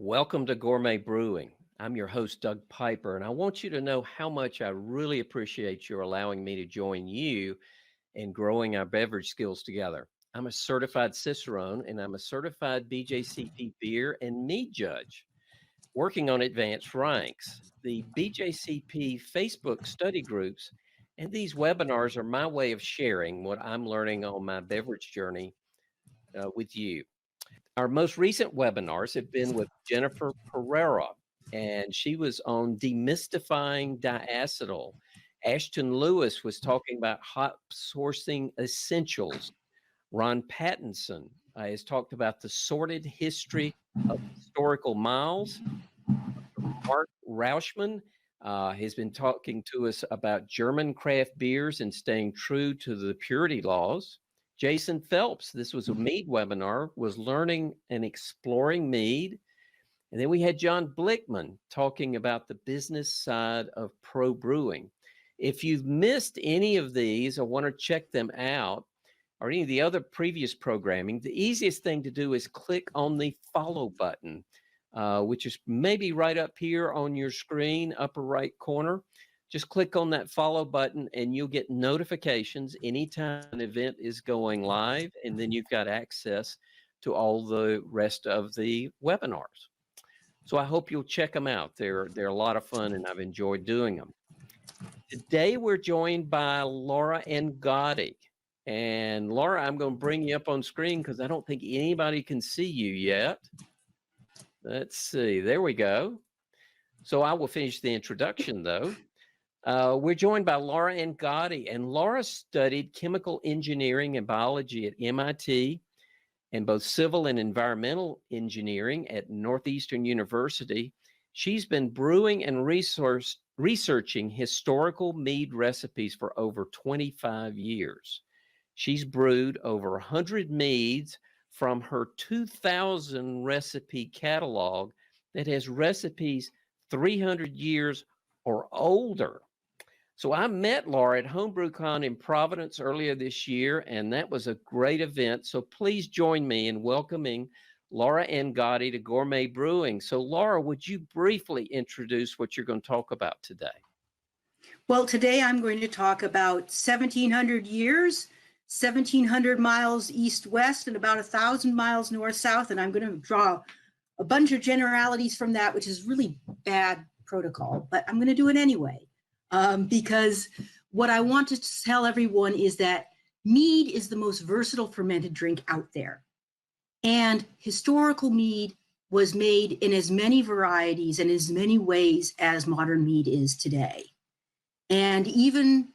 Welcome to Gourmet Brewing. I'm your host, Doug Piper, and I want you to know how much I really appreciate your allowing me to join you in growing our beverage skills together. I'm a certified Cicerone, and I'm a certified BJCP beer and mead judge working on advanced ranks. The BJCP Facebook study groups and these webinars are my way of sharing what I'm learning on my beverage journey with you. Our most recent webinars have been with Jennifer Pereira, and she was on demystifying diacetyl. Ashton Lewis was talking about hop sourcing essentials. Ron Pattinson has talked about the sordid history of historical miles. Mark Rauschman has been talking to us about German craft beers and staying true to the purity laws. Jason Phelps, this was a mead webinar, was learning and exploring mead. And then we had John Blickman talking about the business side of pro brewing. If you've missed any of these or want to check them out, or any of the other previous programming, the easiest thing to do is click on the follow button, which is maybe right up here on your screen, upper right corner. Just click on that follow button and you'll get notifications anytime an event is going live, and then you've got access to all the rest of the webinars. So I hope you'll check them out. They're a lot of fun, and I've enjoyed doing them. Today we're joined by Laura Angotti. And Laura, I'm going to bring you up on screen because I don't think anybody can see you yet. Let's see. There we go. So I will finish the introduction, though. We're joined by Laura Angotti, and Laura studied chemical engineering and biology at MIT and both civil and environmental engineering at Northeastern University. She's been brewing and researching historical mead recipes for over 25 years. She's brewed over 100 meads from her 2,000 recipe catalog that has recipes 300 years or older. So I met Laura at HomebrewCon in Providence earlier this year, and that was a great event. So please join me in welcoming Laura Angotti to Gourmet Brewing. So Laura, would you briefly introduce what you're going to talk about today? Well, today I'm going to talk about 1,700 years, 1,700 miles east-west, and about 1,000 miles north-south. And I'm going to draw a bunch of generalities from that, which is really bad protocol, but I'm going to do it anyway. Because what I want to tell everyone is that mead is the most versatile fermented drink out there. And historical mead was made in as many varieties and as many ways as modern mead is today. And even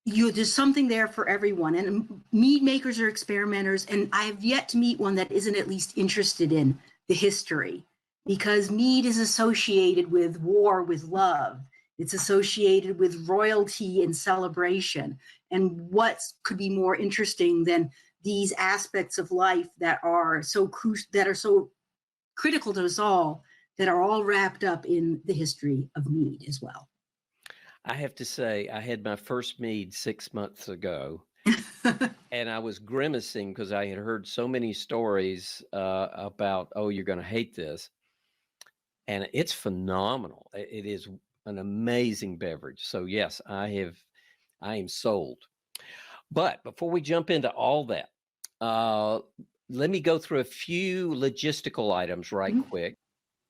there's something there for everyone. And mead makers are experimenters, and I have yet to meet one that isn't at least interested in the history, because mead is associated with war, with love. It's associated with royalty and celebration. And what could be more interesting than these aspects of life that are so crucial, that are so critical to us all, that are all wrapped up in the history of mead as well. I have to say, I had my first mead 6 months ago, and I was grimacing because I had heard so many stories about, oh, you're going to hate this. And it's phenomenal. It is an amazing beverage. So yes, I am sold. But before we jump into all that, let me go through a few logistical items right quick.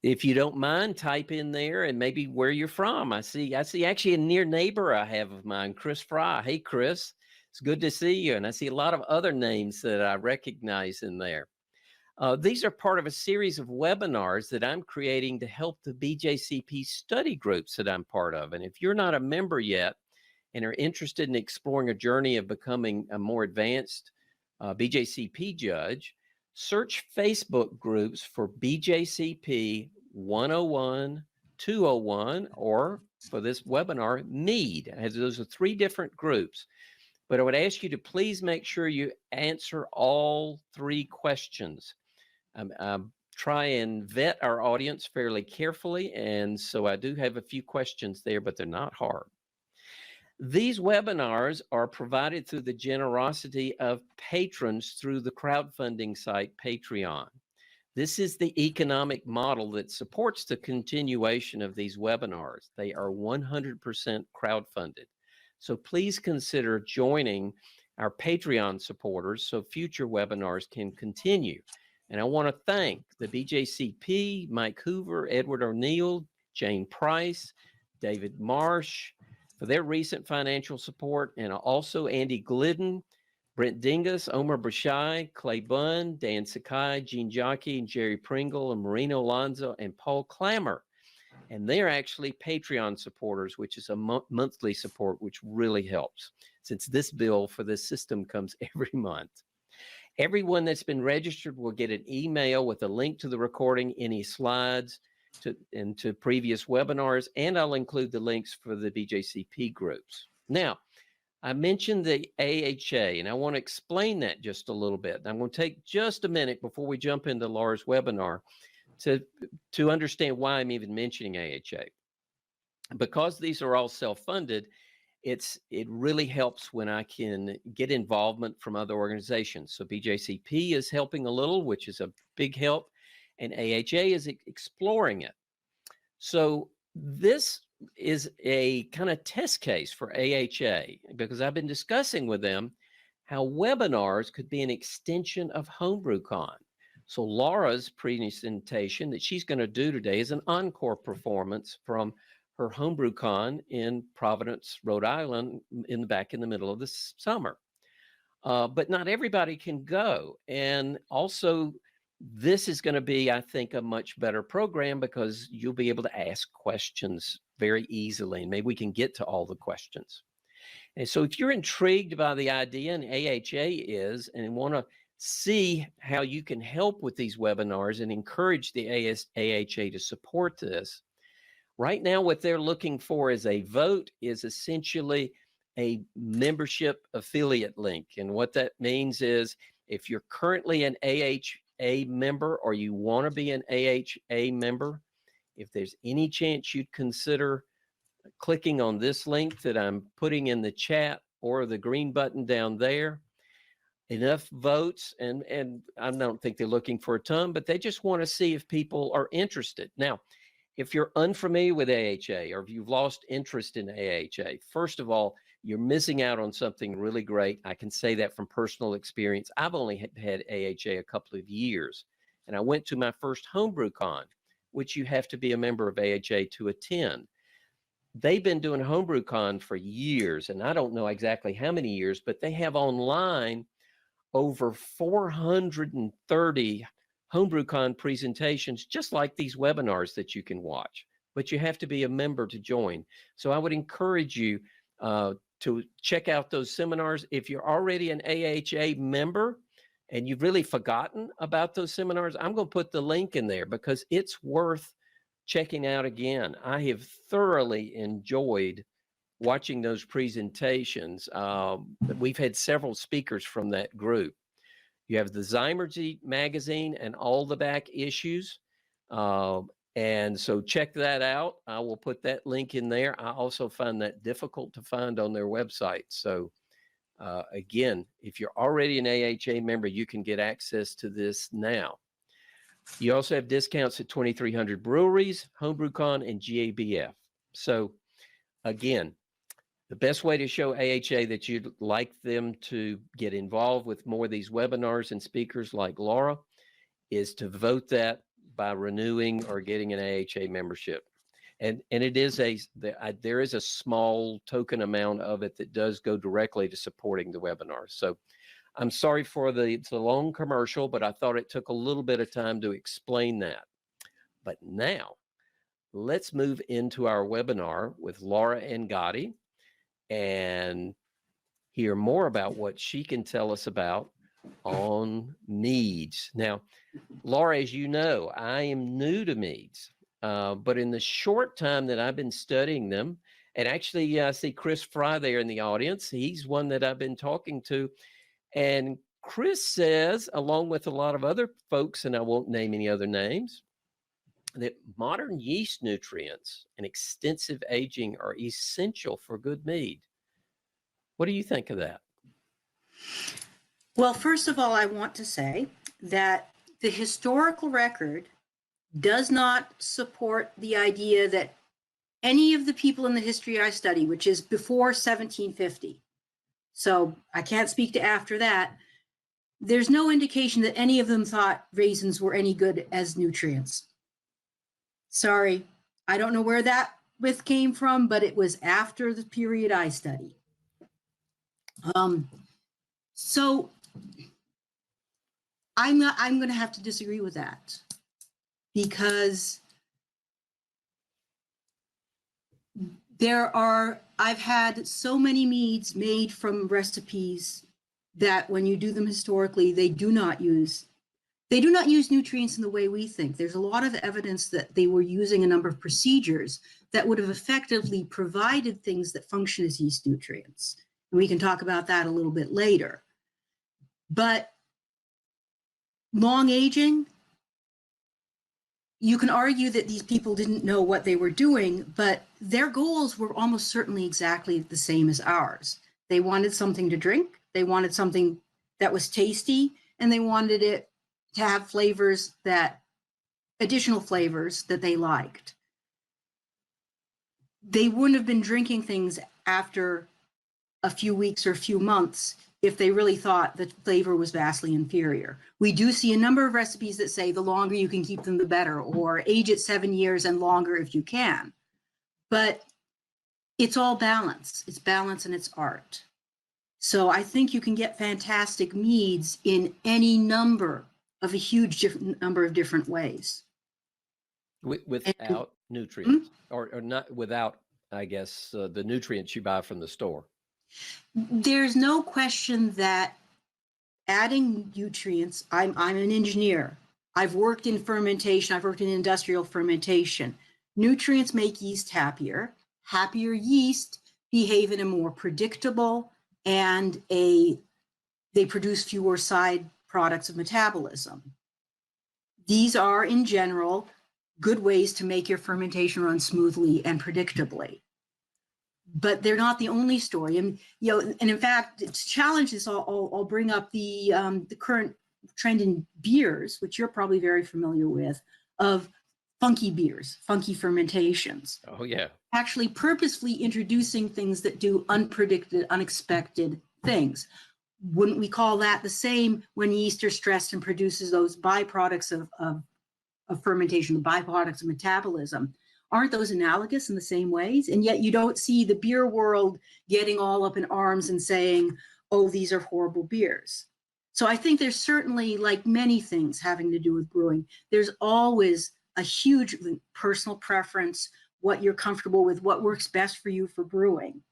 If you don't mind, type in there and maybe where you're from. I see actually a near neighbor I have of mine, Chris Fry. Hey, Chris, it's good to see you. And I see a lot of other names that I recognize in there. These are part of a series of webinars that I'm creating to help the BJCP study groups that I'm part of. And if you're not a member yet and are interested in exploring a journey of becoming a more advanced BJCP judge, search Facebook groups for BJCP 101, 201, or for this webinar, Mead. Those are 3 different groups. But I would ask you to please make sure you answer all 3 questions. Try and vet our audience fairly carefully, and so I do have a few questions there, but they're not hard. These webinars are provided through the generosity of patrons through the crowdfunding site Patreon. This is the economic model that supports the continuation of these webinars. They are 100% crowdfunded. So please consider joining our Patreon supporters so future webinars can continue. And I want to thank the BJCP, Mike Hoover, Edward O'Neill, Jane Price, David Marsh for their recent financial support, and also Andy Glidden, Brent Dingus, Omer Brashai, Clay Bunn, Dan Sakai, Gene Jockey, and Jerry Pringle, and Marino Alonzo, and Paul Clammer. And they're actually Patreon supporters, which is a monthly support, which really helps since this bill for this system comes every month. Everyone that's been registered will get an email with a link to the recording, any slides to previous webinars, and I'll include the links for the BJCP groups. Now, I mentioned the AHA, and I want to explain that just a little bit. I'm going to take just a minute before we jump into Laura's webinar to understand why I'm even mentioning AHA. Because these are all self-funded, it really helps when I can get involvement from other organizations. So BJCP is helping a little, which is a big help, and AHA is exploring it. So this is a kind of test case for AHA because I've been discussing with them how webinars could be an extension of HomebrewCon. So Laura's presentation that she's going to do today is an encore performance from her HomebrewCon in Providence, Rhode Island, back in the middle of the summer. But not everybody can go. And also, this is going to be, I think, a much better program because you'll be able to ask questions very easily, and maybe we can get to all the questions. And so if you're intrigued by the idea, and AHA is, and want to see how you can help with these webinars and encourage the AHA to support this, right now what they're looking for is a vote is essentially a membership affiliate link. And what that means is if you're currently an AHA member or you want to be an AHA member, if there's any chance you'd consider clicking on this link that I'm putting in the chat or the green button down there, enough votes, and I don't think they're looking for a ton, but they just want to see if people are interested. Now, if you're unfamiliar with AHA or if you've lost interest in AHA, first of all, you're missing out on something really great. I can say that from personal experience. I've only had AHA a couple of years, and I went to my first HomebrewCon, which you have to be a member of AHA to attend. They've been doing HomebrewCon for years, and I don't know exactly how many years, but they have online over 430 HomebrewCon presentations, just like these webinars that you can watch, but you have to be a member to join. So I would encourage you to check out those seminars. If you're already an AHA member and you've really forgotten about those seminars, I'm going to put the link in there because it's worth checking out again. I have thoroughly enjoyed watching those presentations. We've had several speakers from that group. You have the Zymergy magazine and all the back issues. And so check that out. I will put that link in there. I also find that difficult to find on their website. So again, if you're already an AHA member, you can get access to this now. You also have discounts at 2,300 breweries, HomebrewCon, and GABF. So again, the best way to show AHA that you'd like them to get involved with more of these webinars and speakers like Laura is to vote that by renewing or getting an AHA membership. And it is there is a small token amount of it that does go directly to supporting the webinar. So I'm sorry for the long commercial, but I thought it took a little bit of time to explain that. But now let's move into our webinar with Laura Angotti and hear more about what she can tell us about on meads. Now, Laura, as you know, I am new to meads, but in the short time that I've been studying them, and actually I see Chris Fry there in the audience. He's one that I've been talking to. And Chris says, along with a lot of other folks, and I won't name any other names, that modern yeast nutrients and extensive aging are essential for good mead. What do you think of that? Well, first of all, I want to say that the historical record does not support the idea that any of the people in the history I study, which is before 1750, so I can't speak to after that, there's no indication that any of them thought raisins were any good as nutrients. Sorry, I don't know where that myth came from, but it was after the period I study. So I'm going to have to disagree with that, because I've had so many meads made from recipes that when you do them historically, they do not use nutrients in the way we think. There's a lot of evidence that they were using a number of procedures that would have effectively provided things that function as yeast nutrients. And we can talk about that a little bit later. But long aging, you can argue that these people didn't know what they were doing, but their goals were almost certainly exactly the same as ours. They wanted something to drink, they wanted something that was tasty, and they wanted it to have additional flavors that they liked. They wouldn't have been drinking things after a few weeks or a few months if they really thought the flavor was vastly inferior. We do see a number of recipes that say the longer you can keep them, the better, or age it 7 years and longer if you can. But it's all balance. It's balance and it's art. So I think you can get fantastic meads in any number of a huge number of different ways. Without nutrients, or not without, I guess, the nutrients you buy from the store. There's no question that adding nutrients, I'm an engineer. I've worked in fermentation. I've worked in industrial fermentation. Nutrients make yeast happier. Happier yeast behave in a more predictable and they produce fewer side products of metabolism. These are, in general, good ways to make your fermentation run smoothly and predictably. But they're not the only story. And in fact, to challenge this, I'll bring up the current trend in beers, which you're probably very familiar with, of funky beers, funky fermentations. Oh, yeah. Actually purposefully introducing things that do unpredicted, unexpected things. Wouldn't we call that the same when yeast are stressed and produces those byproducts of fermentation, the byproducts of metabolism? Aren't those analogous in the same ways? And yet you don't see the beer world getting all up in arms and saying, oh, these are horrible beers. So I think there's certainly, like many things having to do with brewing, there's always a huge personal preference, what you're comfortable with, what works best for you for brewing.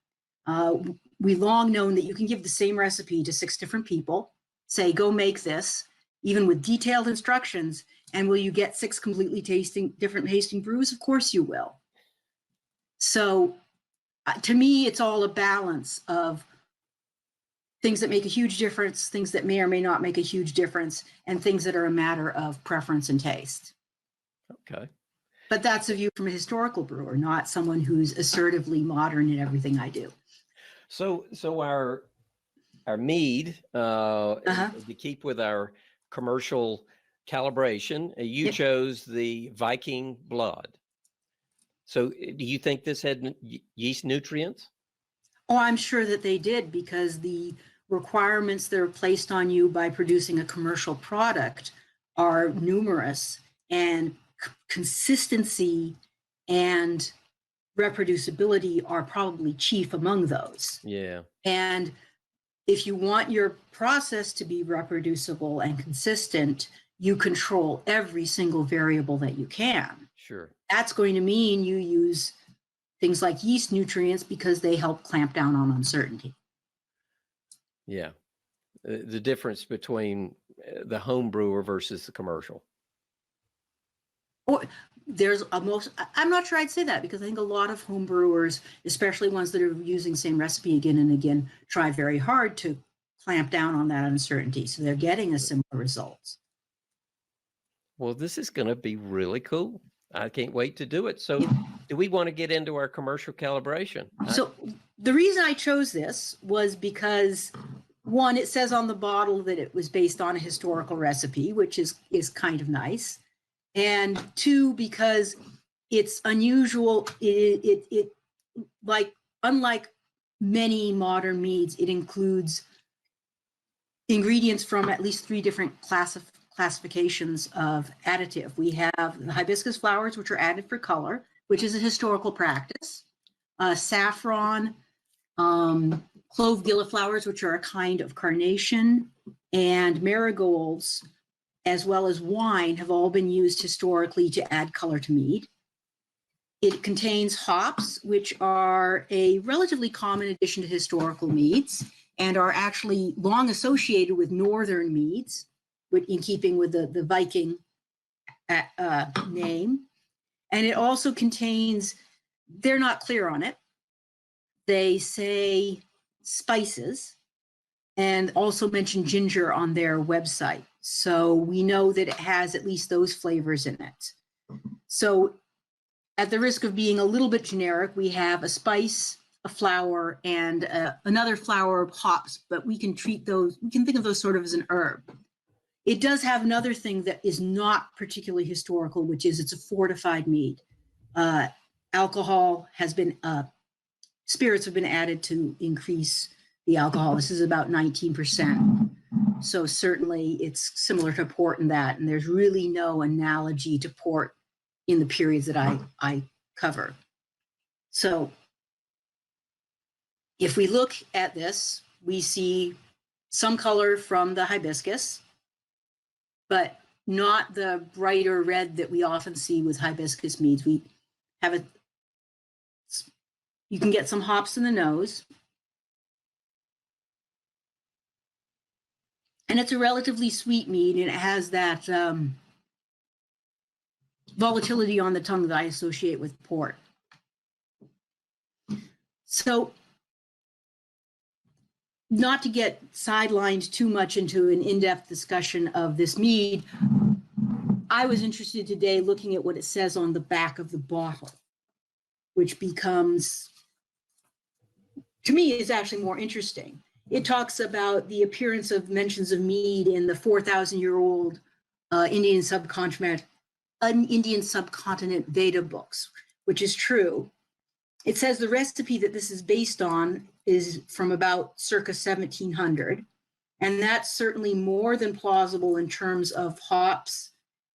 We've long known that you can give the same recipe to 6 different people, say, go make this, even with detailed instructions, and will you get 6 completely different tasting brews? Of course you will. So to me, it's all a balance of things that make a huge difference, things that may or may not make a huge difference, and things that are a matter of preference and taste. Okay. But that's a view from a historical brewer, not someone who's assertively modern in everything I do. So our mead, to keep with our commercial calibration, you chose the Viking Blod. So do you think this had yeast nutrients? Oh, I'm sure that they did, because the requirements that are placed on you by producing a commercial product are numerous, and consistency and reproducibility are probably chief among those. Yeah. And if you want your process to be reproducible and consistent, you control every single variable that you can. Sure. That's going to mean you use things like yeast nutrients because they help clamp down on uncertainty. Yeah. The difference between the home brewer versus the commercial. Or I'm not sure I'd say that, because I think a lot of home brewers, especially ones that are using the same recipe again and again, try very hard to clamp down on that uncertainty. So they're getting a similar results. Well, this is going to be really cool. I can't wait to do it. So do we want to get into our commercial calibration? So the reason I chose this was because one, it says on the bottle that it was based on a historical recipe, which is kind of nice. And two, because it's unusual, it like, unlike many modern meads, it includes ingredients from at least three different classifications of additive. We have the hibiscus flowers, which are added for color, which is a historical practice. Saffron, clove gilliflowers, which are a kind of carnation, and marigolds, as well as wine, have all been used historically to add color to mead. It contains hops, which are a relatively common addition to historical meads and are actually long associated with northern meads, in keeping with the Viking name. And it also contains, they're not clear on it, they say spices, and also mention ginger on their website. So we know that it has at least those flavors in it. So at the risk of being a little bit generic, we have a spice, a flower, and another flower of hops, but we can think of those sort of as an herb. It does have another thing that is not particularly historical, which is it's a fortified mead. Alcohol has been, spirits have been added to increase the alcohol. This is about 19%. So certainly it's similar to port in that, and there's really no analogy to port in the periods that I cover. So if we look at this, we see some color from the hibiscus, but not the brighter red that we often see with hibiscus meads. We have you can get some hops in the nose. And it's a relatively sweet mead, and it has that volatility on the tongue that I associate with port. So, not to get sidelined too much into an in-depth discussion of this mead, I was interested today looking at what it says on the back of the bottle, which becomes, to me, is actually more interesting. It talks about the appearance of mentions of mead in the 4,000-year-old Indian subcontinent Veda books, which is true. It says the recipe that this is based on is from about circa 1700, and that's certainly more than plausible in terms of hops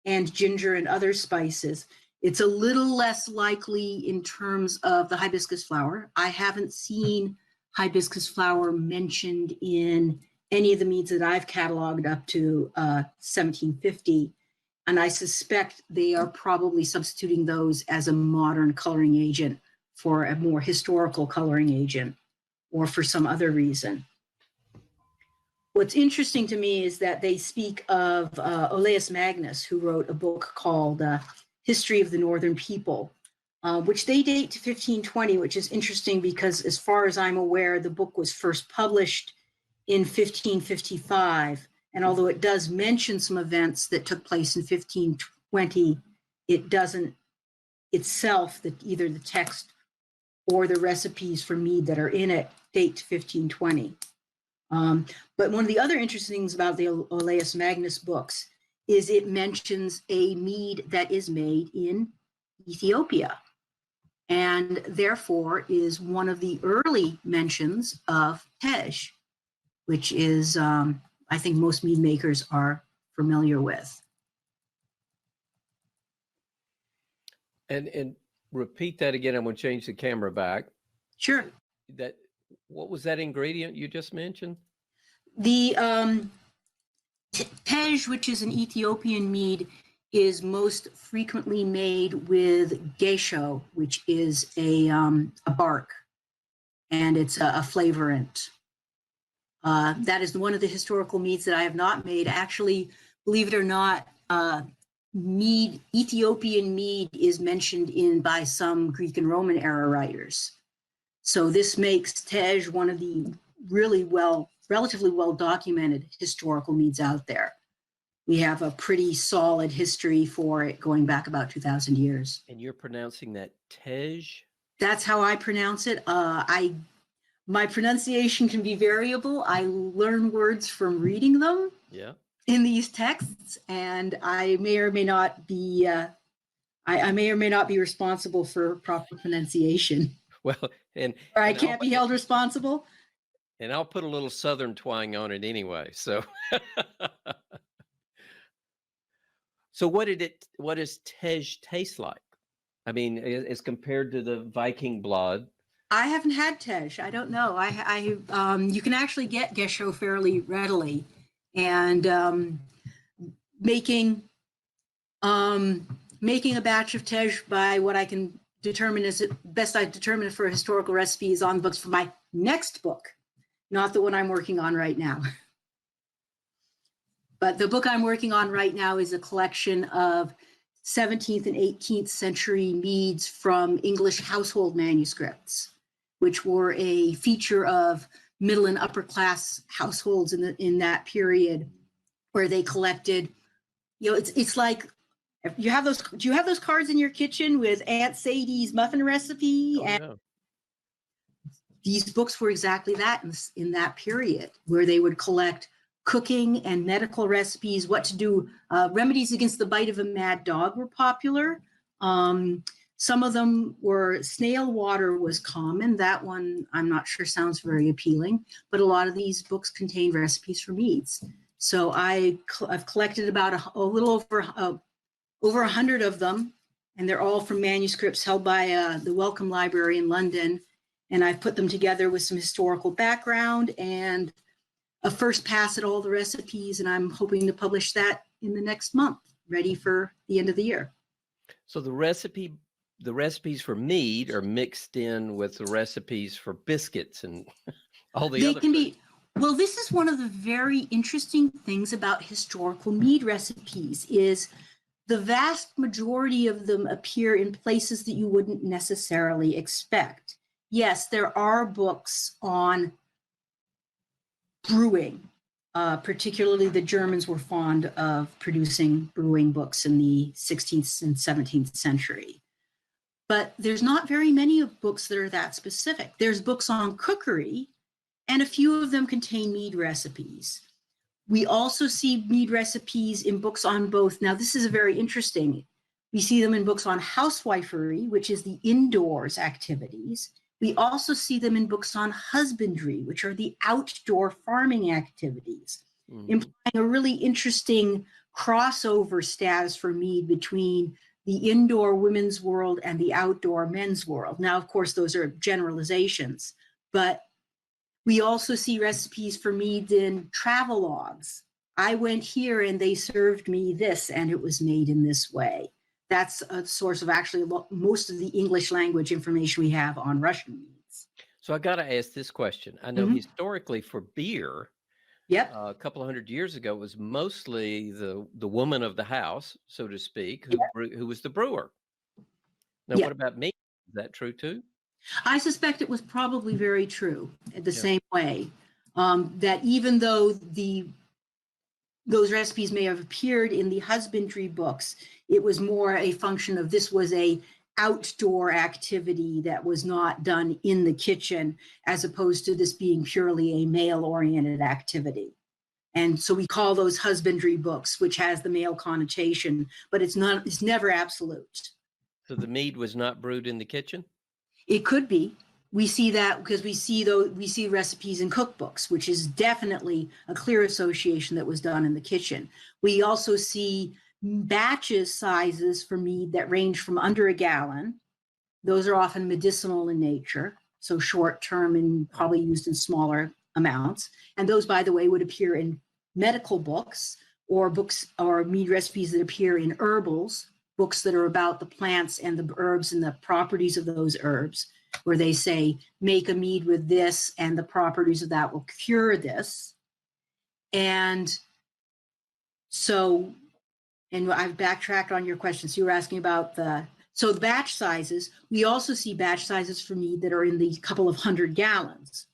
and ginger and other spices. It's a little less likely in terms of the hibiscus flower. I haven't seen hibiscus flower mentioned in any of the meads that I've cataloged up to 1750. And I suspect they are probably substituting those as a modern coloring agent for a more historical coloring agent or for some other reason. What's interesting to me is that they speak of Olaus Magnus, who wrote a book called History of the Northern People, which they date to 1520, which is interesting because as far as I'm aware, the book was first published in 1555. And although it does mention some events that took place in 1520, it doesn't itself, that either the text or the recipes for mead that are in it date to 1520. But one of the other interesting things about the Olaus Magnus books is it mentions a mead that is made in Ethiopia, and therefore is one of the early mentions of tej, which is, I think most mead makers are familiar with. And repeat that again. I'm going to change the camera back. Sure. What was that ingredient you just mentioned? The tej, which is an Ethiopian mead, is most frequently made with geisho, which is a bark, and it's a flavorant. That is one of the historical meads that I have not made. Actually, believe it or not, Ethiopian mead is mentioned by some Greek and Roman era writers. So this makes tej one of the relatively well documented historical meads out there. We have a pretty solid history for it going back about 2,000 years. And you're pronouncing that tej? That's how I pronounce it. I My pronunciation can be variable. I learn words from reading them Yeah. in these texts, and I may or may not be I may or may not be responsible for proper pronunciation, Well, and or I and I'll can't be held responsible. and I'll put a little Southern twang on it anyway. So, so what does Tej taste like? I mean, as compared to the Viking Blod. I haven't had Tej. I don't know. You can actually get Gesho fairly readily, and making making a batch of Tej by what I can determine is best I determine for a historical recipe is on the books for my next book, not the one I'm working on right now. But the book I'm working on right now is a collection of 17th and 18th century meads from English household manuscripts, which were a feature of middle and upper class households in that period, where they collected. It's like, do you have those cards in your kitchen with Aunt Sadie's muffin recipe? Oh, And yeah. these books were exactly that in that period, where they would collect cooking and medical recipes, what to do. Remedies against the bite of a mad dog were popular. Some of them were snail water was common. That one I'm not sure sounds very appealing, but a lot of these books contain recipes for meads. So I've collected about a little over 100 of them, and they're all from manuscripts held by the Wellcome Library in London. And I've put them together with some historical background and a first pass at all the recipes, and I'm hoping to publish that in the next month, ready for the end of the year. So the recipes for mead are mixed in with the recipes for biscuits and all the other. Well, this is one of the very interesting things about historical mead recipes is the vast majority of them appear in places that you wouldn't necessarily expect. Yes, there are books on brewing. Particularly the Germans were fond of producing brewing books in the 16th and 17th century. But there's not very many of books that are that specific. There's books on cookery, and a few of them contain mead recipes. We also see mead recipes in books on both. Now, this is very interesting. We see them in books on housewifery, which is the indoors activities. We also see them in books on husbandry, which are the outdoor farming activities, implying a really interesting crossover status for mead between the indoor women's world and the outdoor men's world. Now, of course, those are generalizations, but we also see recipes for meads in travelogues. I went here and they served me this, and it was made in this way. That's a source of actually most of the English language information we have on Russian meads. So I got to ask this question. I know historically for beer, a couple of hundred years ago, it was mostly the woman of the house, so to speak, who was the brewer. Now, what about mead? Is that true too? I suspect it was probably very true the same way, that even though those recipes may have appeared in the husbandry books, it was more a function of this was a outdoor activity that was not done in the kitchen, as opposed to this being purely a male-oriented activity. And so we call those husbandry books, which has the male connotation, but it's never absolute. So the mead was not brewed in the kitchen? It could be. We see that because we see recipes in cookbooks, which is definitely a clear association that was done in the kitchen. We also see batches sizes for mead that range from under a gallon. Those are often medicinal in nature, so short term and probably used in smaller amounts. And those, by the way, would appear in medical books or mead recipes that appear in herbals, books that are about the plants and the herbs and the properties of those herbs, where they say, make a mead with this and the properties of that will cure this. And so, and I've backtracked on your question. So you were asking about the batch sizes. We also see batch sizes for mead that are in the couple of 100 gallons.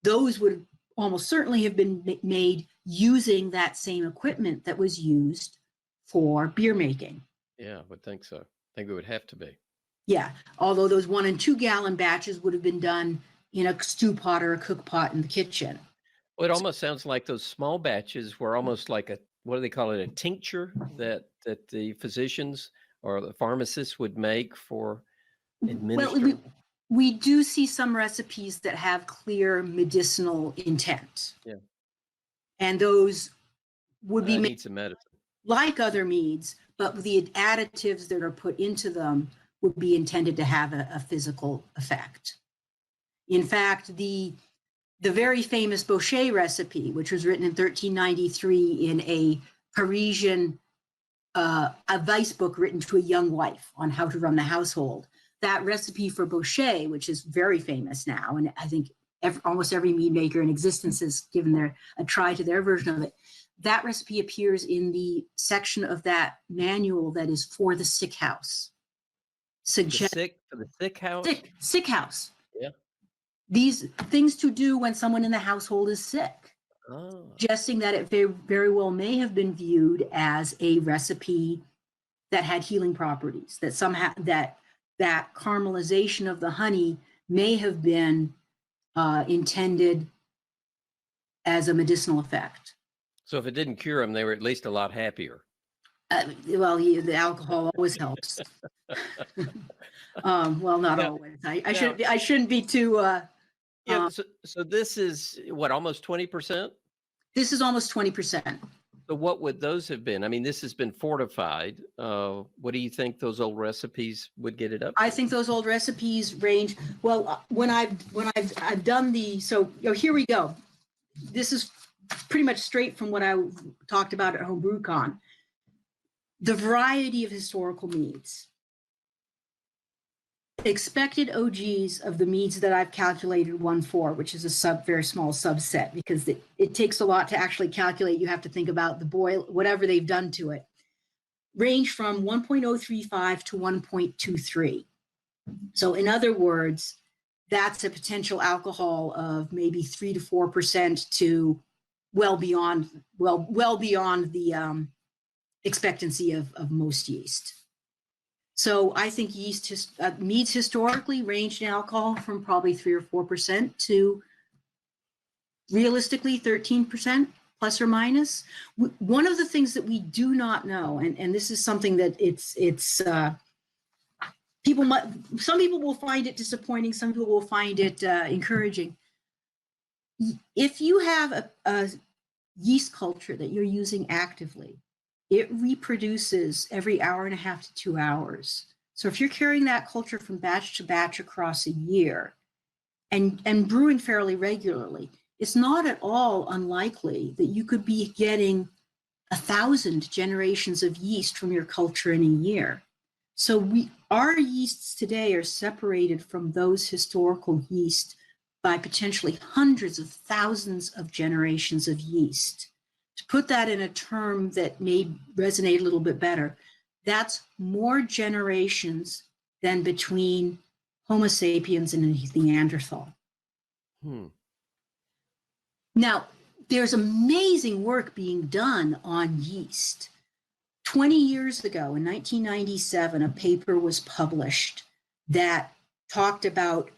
Those would almost certainly have been made using that same equipment that was used for beer making. Yeah, I would think so. I think it would have to be. Yeah, although those 1 and 2 gallon batches would have been done in a stew pot or a cook pot in the kitchen. Well, it almost sounds like those small batches were almost like a, what do they call it, a tincture that the physicians or the pharmacists would make for administering. Well, we do see some recipes that have clear medicinal intent. Yeah. And those would be need some medicine. Like other meads, but the additives that are put into them would be intended to have a physical effect. In fact, the very famous Bochet recipe, which was written in 1393 in a Parisian advice book written to a young wife on how to run the household, that recipe for Bochet, which is very famous now, and I think almost every mead maker in existence has given a try to their version of it. That recipe appears in the section of that manual that is for the sick house. For the sick house? Sick house. Yeah. These things to do when someone in the household is sick. Oh. Suggesting that it very, very well may have been viewed as a recipe that had healing properties, that somehow that caramelization of the honey may have been intended as a medicinal effect. So if it didn't cure them, they were at least a lot happier. Well, the alcohol always helps. Well, not always. I shouldn't be too. So this is what, almost 20%? This is almost 20%. So what would those have been? I mean, this has been fortified. What do you think those old recipes would get it up to? I think those old recipes range. Well, when I've done so here we go. This is pretty much straight from what I talked about at HomebrewCon. The variety of historical meads. Expected OGs of the meads that I've calculated 1/4, which is a very small subset, because it takes a lot to actually calculate. You have to think about the boil, whatever they've done to it, range from 1.035 to 1.23. So in other words, that's a potential alcohol of maybe 3 to 4% to well beyond the expectancy of most yeast. So I think meads historically ranged in alcohol from probably 3 or 4% to realistically 13% plus or minus. One of the things that we do not know, and this is something that some people will find it disappointing, some people will find it encouraging. If you have a yeast culture that you're using actively, it reproduces every 1.5 hours to 2 hours. So if you're carrying that culture from batch to batch across a year and brewing fairly regularly, it's not at all unlikely that you could be getting 1,000 generations of yeast from your culture in a year. So our yeasts today are separated from those historical yeast by potentially hundreds of thousands of generations of yeast. To put that in a term that may resonate a little bit better, that's more generations than between Homo sapiens and Neanderthal. Now, there's amazing work being done on yeast. 20 years ago, in 1997, a paper was published that talked about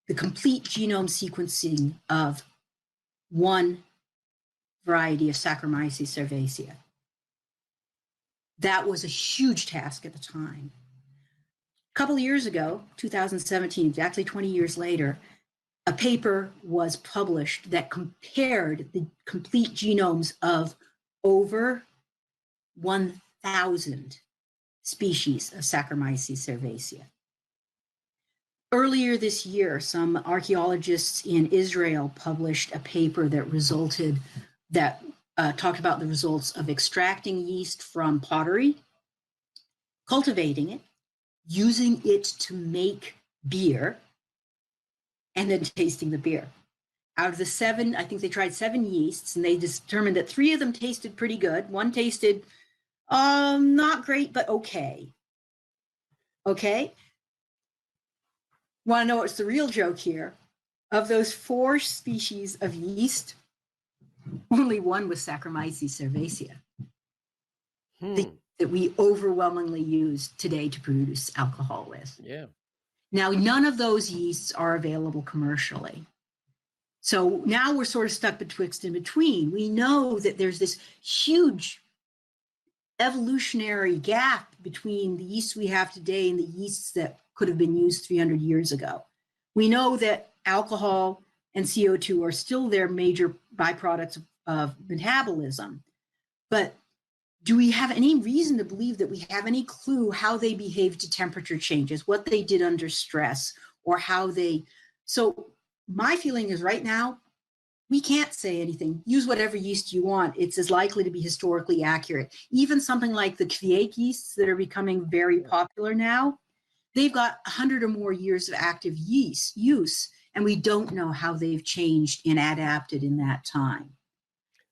the complete genome sequencing of one variety of Saccharomyces cerevisiae. That was a huge task at the time. A couple of years ago, 2017, exactly 20 years later, a paper was published that compared the complete genomes of over 1,000 species of Saccharomyces cerevisiae. Earlier this year, some archaeologists in Israel published a paper that talked about the results of extracting yeast from pottery, cultivating it, using it to make beer, and then tasting the beer. Out of the 7, I think they tried 7 yeasts, and they determined that 3 of them tasted pretty good. One tasted not great, but okay. Okay? Want to know what's the real joke here? Of those 4 species of yeast, only one was Saccharomyces cerevisiae that we overwhelmingly use today to produce alcohol with. Yeah. Now, none of those yeasts are available commercially. So now we're sort of stuck betwixt and between. We know that there's this huge evolutionary gap between the yeasts we have today and the yeasts that could have been used 300 years ago. We know that alcohol and CO2 are still their major byproducts of metabolism, but do we have any reason to believe that we have any clue how they behave to temperature changes, what they did under stress, or how they... So my feeling is right now, we can't say anything. Use whatever yeast you want. It's as likely to be historically accurate. Even something like the Kveik yeasts that are becoming very popular now, they've got 100 or more years of active yeast use, and we don't know how they've changed and adapted in that time.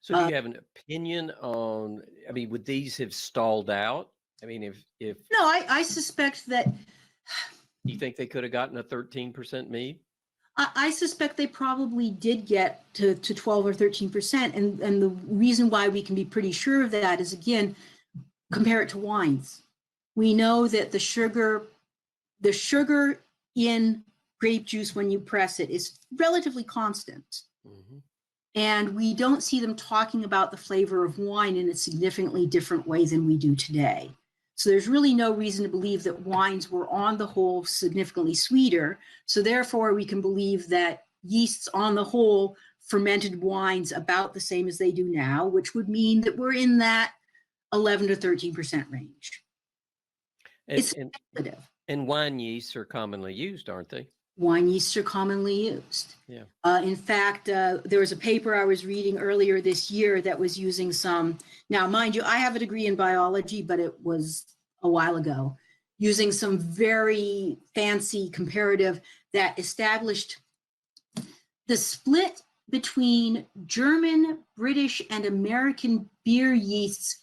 So do you have an opinion on, I mean, would these have stalled out? I mean, if No, I suspect that... You think they could have gotten a 13% mead? I suspect they probably did get to 12 or 13%. And the reason why we can be pretty sure of that is, again, compare it to wines. We know that the sugar in grape juice when you press it is relatively constant. Mm-hmm. And we don't see them talking about the flavor of wine in a significantly different way than we do today. So there's really no reason to believe that wines were on the whole significantly sweeter. So therefore we can believe that yeasts on the whole fermented wines about the same as they do now, which would mean that we're in that 11 to 13% range. It's speculative. And wine yeasts are commonly used, aren't they? Wine yeasts are commonly used. Yeah. In fact, there was a paper I was reading earlier this year that was using some, now mind you, I have a degree in biology, but it was a while ago, using some very fancy comparative that established the split between German, British, and American beer yeasts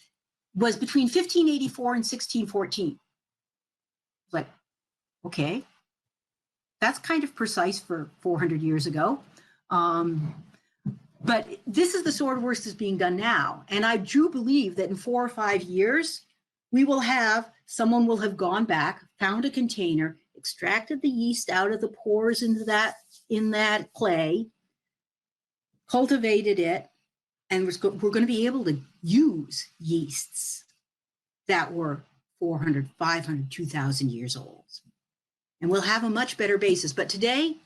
was between 1584 and 1614. Like, okay. That's kind of precise for 400 years ago. But this is the sort of work that's being done now. And I do believe that in 4 or 5 years, someone will have gone back, found a container, extracted the yeast out of the pores in that clay, cultivated it, and we're going to be able to use yeasts that were 400, 500, 2,000 years old. And we'll have a much better basis. But today,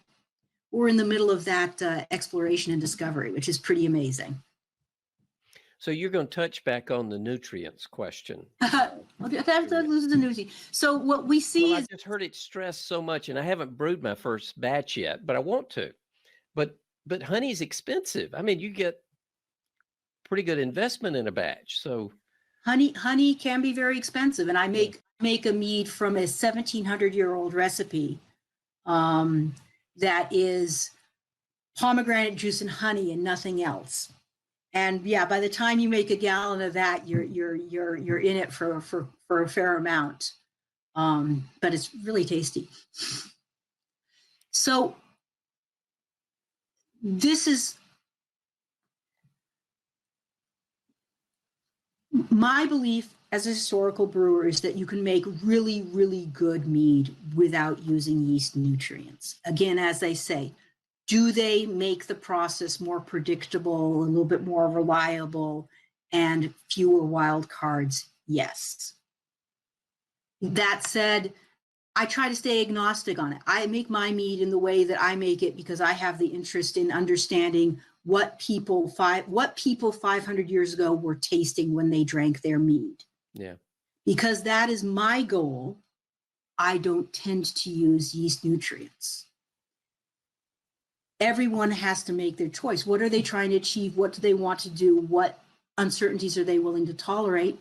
we're in the middle of that exploration and discovery, which is pretty amazing. So you're going to touch back on the nutrients question. That was the newsy. So what we see is... I just heard it stressed so much, and I haven't brewed my first batch yet, but I want to. But honey's expensive. I mean, you get pretty good investment in a batch. So honey can be very expensive, and I make a mead from a 1,700-year-old recipe that is pomegranate juice and honey and nothing else. And yeah, by the time you make a gallon of that, you're in it for a fair amount. But it's really tasty. So this is my belief as a historical brewer, is that you can make really, really good mead without using yeast nutrients. Again, as I say, do they make the process more predictable, a little bit more reliable, and fewer wild cards? Yes. That said, I try to stay agnostic on it. I make my mead in the way that I make it because I have the interest in understanding what people 500 years ago were tasting when they drank their mead. Yeah. Because that is my goal. I don't tend to use yeast nutrients. Everyone has to make their choice. What are they trying to achieve? What do they want to do? What uncertainties are they willing to tolerate?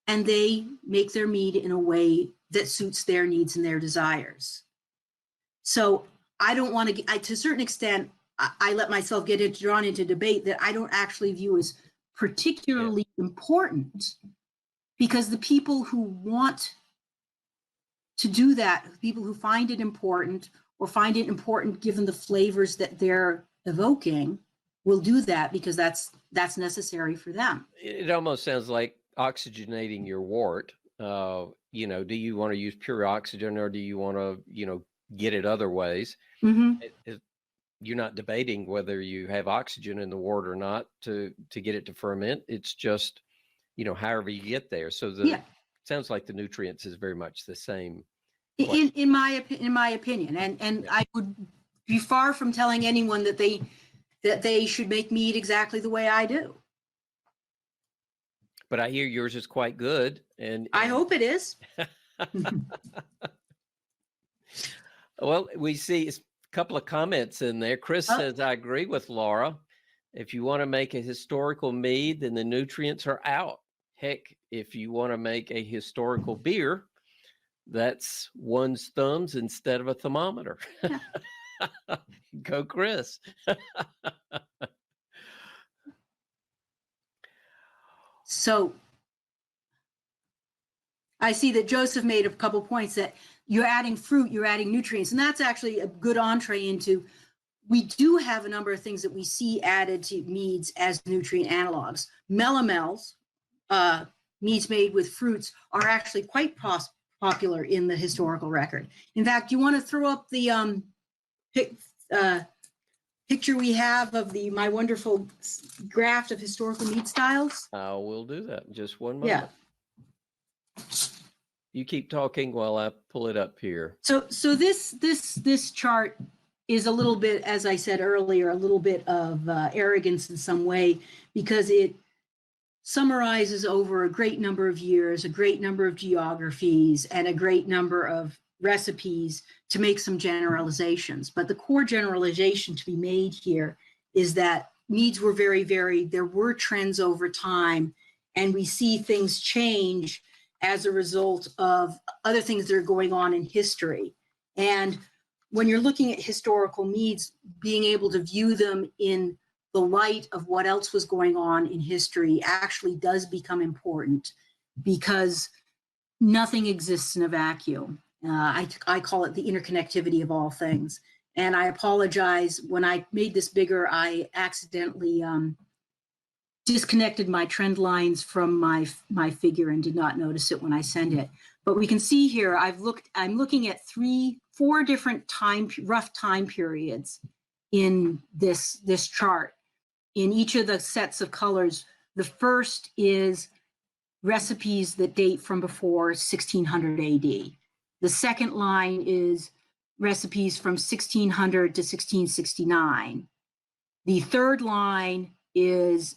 And they make their mead in a way that suits their needs and their desires. So I don't want to a certain extent, I let myself get drawn into debate that I don't actually view as particularly important, because the people who want to do that, people who find it important or find it important given the flavors that they're evoking, will do that because that's necessary for them. It almost sounds like oxygenating your wort. Do you want to use pure oxygen, or do you want to, get it other ways. Hmm. You're not debating whether you have oxygen in the wort or not to get it to ferment. It's just, however you get there. So Yeah. sounds like the nutrients is very much the same. In my opinion, and I would be far from telling anyone that they should make mead exactly the way I do. But I hear yours is quite good, and I hope it is. Well, we see a couple of comments in there. Chris says, I agree with Laura. If you want to make a historical mead, then the nutrients are out. Heck, if you want to make a historical beer, that's one's thumbs instead of a thermometer. Go, Chris. So I see that Joseph made a couple points that you're adding fruit, you're adding nutrients, and that's actually a good entree into, we do have a number of things that we see added to meads as nutrient analogs. Melomels, meads made with fruits, are actually quite popular in the historical record. In fact, you want to throw up the picture we have of my wonderful graph of historical mead styles? I will do that in just one moment. Yeah. You keep talking while I pull it up here. So this chart is a little bit, as I said earlier, a little bit of arrogance in some way, because it summarizes over a great number of years, a great number of geographies, and a great number of recipes to make some generalizations. But the core generalization to be made here is that meads were very varied. There were trends over time, and we see things change as a result of other things that are going on in history. And when you're looking at historical meads, being able to view them in the light of what else was going on in history actually does become important, because nothing exists in a vacuum. I call it the interconnectivity of all things. And I apologize, when I made this bigger, I accidentally disconnected my trend lines from my figure and did not notice it when I sent it. But we can see here, I'm looking at four different rough time periods in this chart. In each of the sets of colors, the first is recipes that date from before 1600 AD. The second line is recipes from 1600 to 1669. The third line is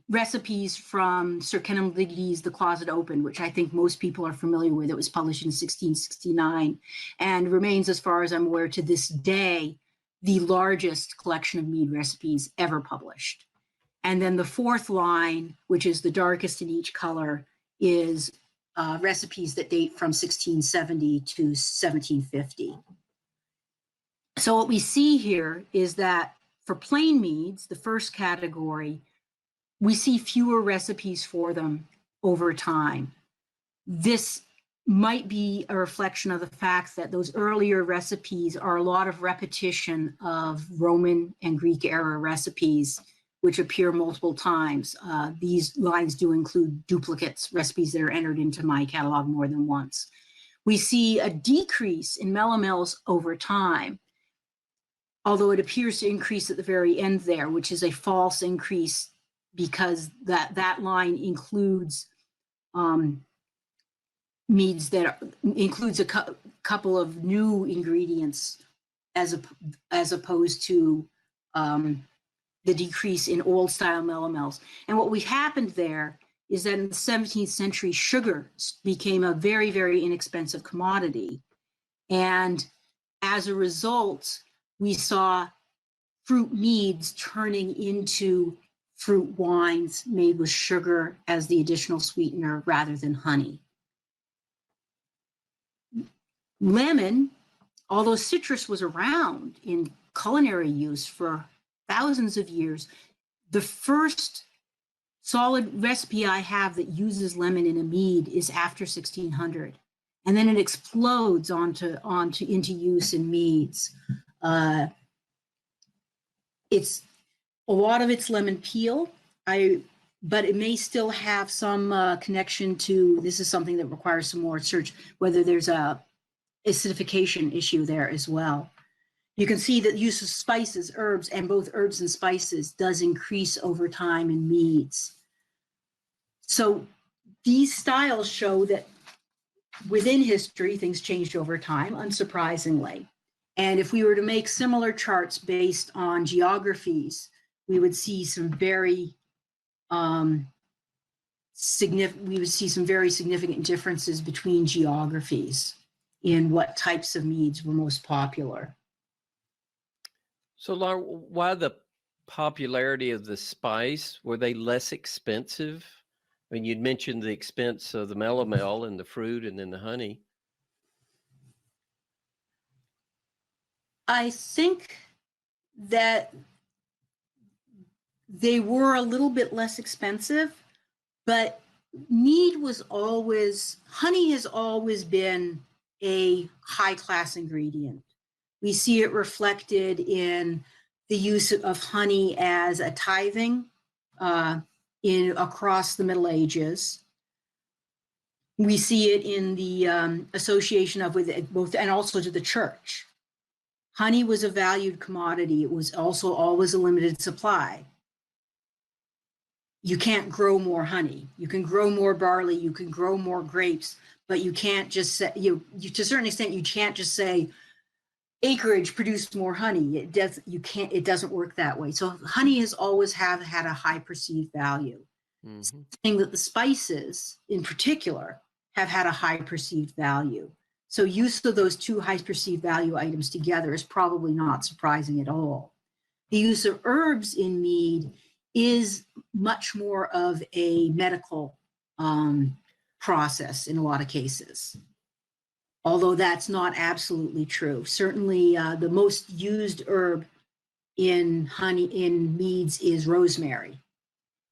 recipes from Sir Kenelm Digby's The Closet Open, which I think most people are familiar with. It was published in 1669 and remains, as far as I'm aware, to this day, the largest collection of mead recipes ever published. And then the fourth line, which is the darkest in each color, is recipes that date from 1670 to 1750. So what we see here is that for plain meads, the first category, we see fewer recipes for them over time. This might be a reflection of the fact that those earlier recipes are a lot of repetition of Roman and Greek era recipes, which appear multiple times. These lines do include duplicates, recipes that are entered into my catalog more than once. We see a decrease in melomels over time, although it appears to increase at the very end there, which is a false increase, because that line includes meads that includes a couple of new ingredients as opposed to the decrease in old style melomels. And what happened there is that in the 17th century, sugar became a very, very inexpensive commodity. And as a result, we saw fruit meads turning into fruit wines made with sugar as the additional sweetener rather than honey. Lemon, although citrus was around in culinary use for thousands of years, the first solid recipe I have that uses lemon in a mead is after 1600. And then it explodes into use in meads. It's a lot of it's lemon peel, but it may still have some connection to, this is something that requires some more research, whether there's a acidification issue there as well. You can see that use of spices, herbs, and both herbs and spices does increase over time in meads. So these styles show that within history, things changed over time, unsurprisingly. And if we were to make similar charts based on geographies, we would see some very significant differences between geographies in what types of meads were most popular. So, Laura, why the popularity of the spice? Were they less expensive? I mean, you'd mentioned the expense of the melomel and the fruit and then the honey. I think that they were a little bit less expensive, but honey has always been a high-class ingredient. We see it reflected in the use of honey as a tithing across the Middle Ages. We see it in the association of with it both, and also to the church. Honey was a valued commodity. It was also always a limited supply. You can't grow more honey. You can grow more barley. You can grow more grapes, but you can't just say, to a certain extent, you can't just say, acreage produced more honey. It doesn't work that way. So honey has always had a high perceived value. Mm-hmm. Saying that the spices in particular have had a high perceived value. So use of those two high perceived value items together is probably not surprising at all. The use of herbs in mead is much more of a medical process in a lot of cases. Although that's not absolutely true. Certainly the most used herb in meads is rosemary.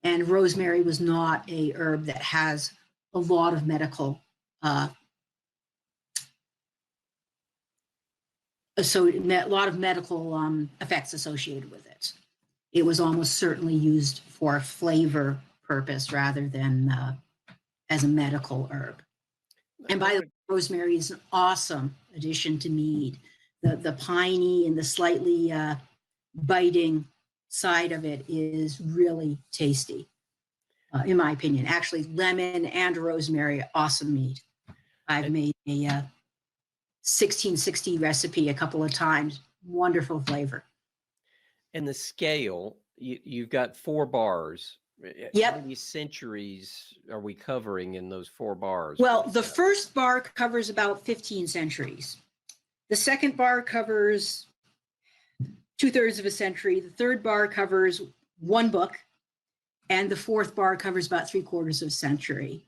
And rosemary was not a herb that has a lot of medical effects associated with it. It was almost certainly used for a flavor purpose rather than as a medical herb. And by the way, rosemary is an awesome addition to mead. The piney and the slightly biting side of it is really tasty, in my opinion. Actually, lemon and rosemary, awesome mead. I've made a 1660 recipe a couple of times. Wonderful flavor. And the scale, you've got 4 bars. Yep. How many centuries are we covering in those 4 bars? Well, the first bar covers about 15 centuries. The second bar covers 2/3 of a century. The third bar covers 1 book. And the fourth bar covers about 3/4 of a century.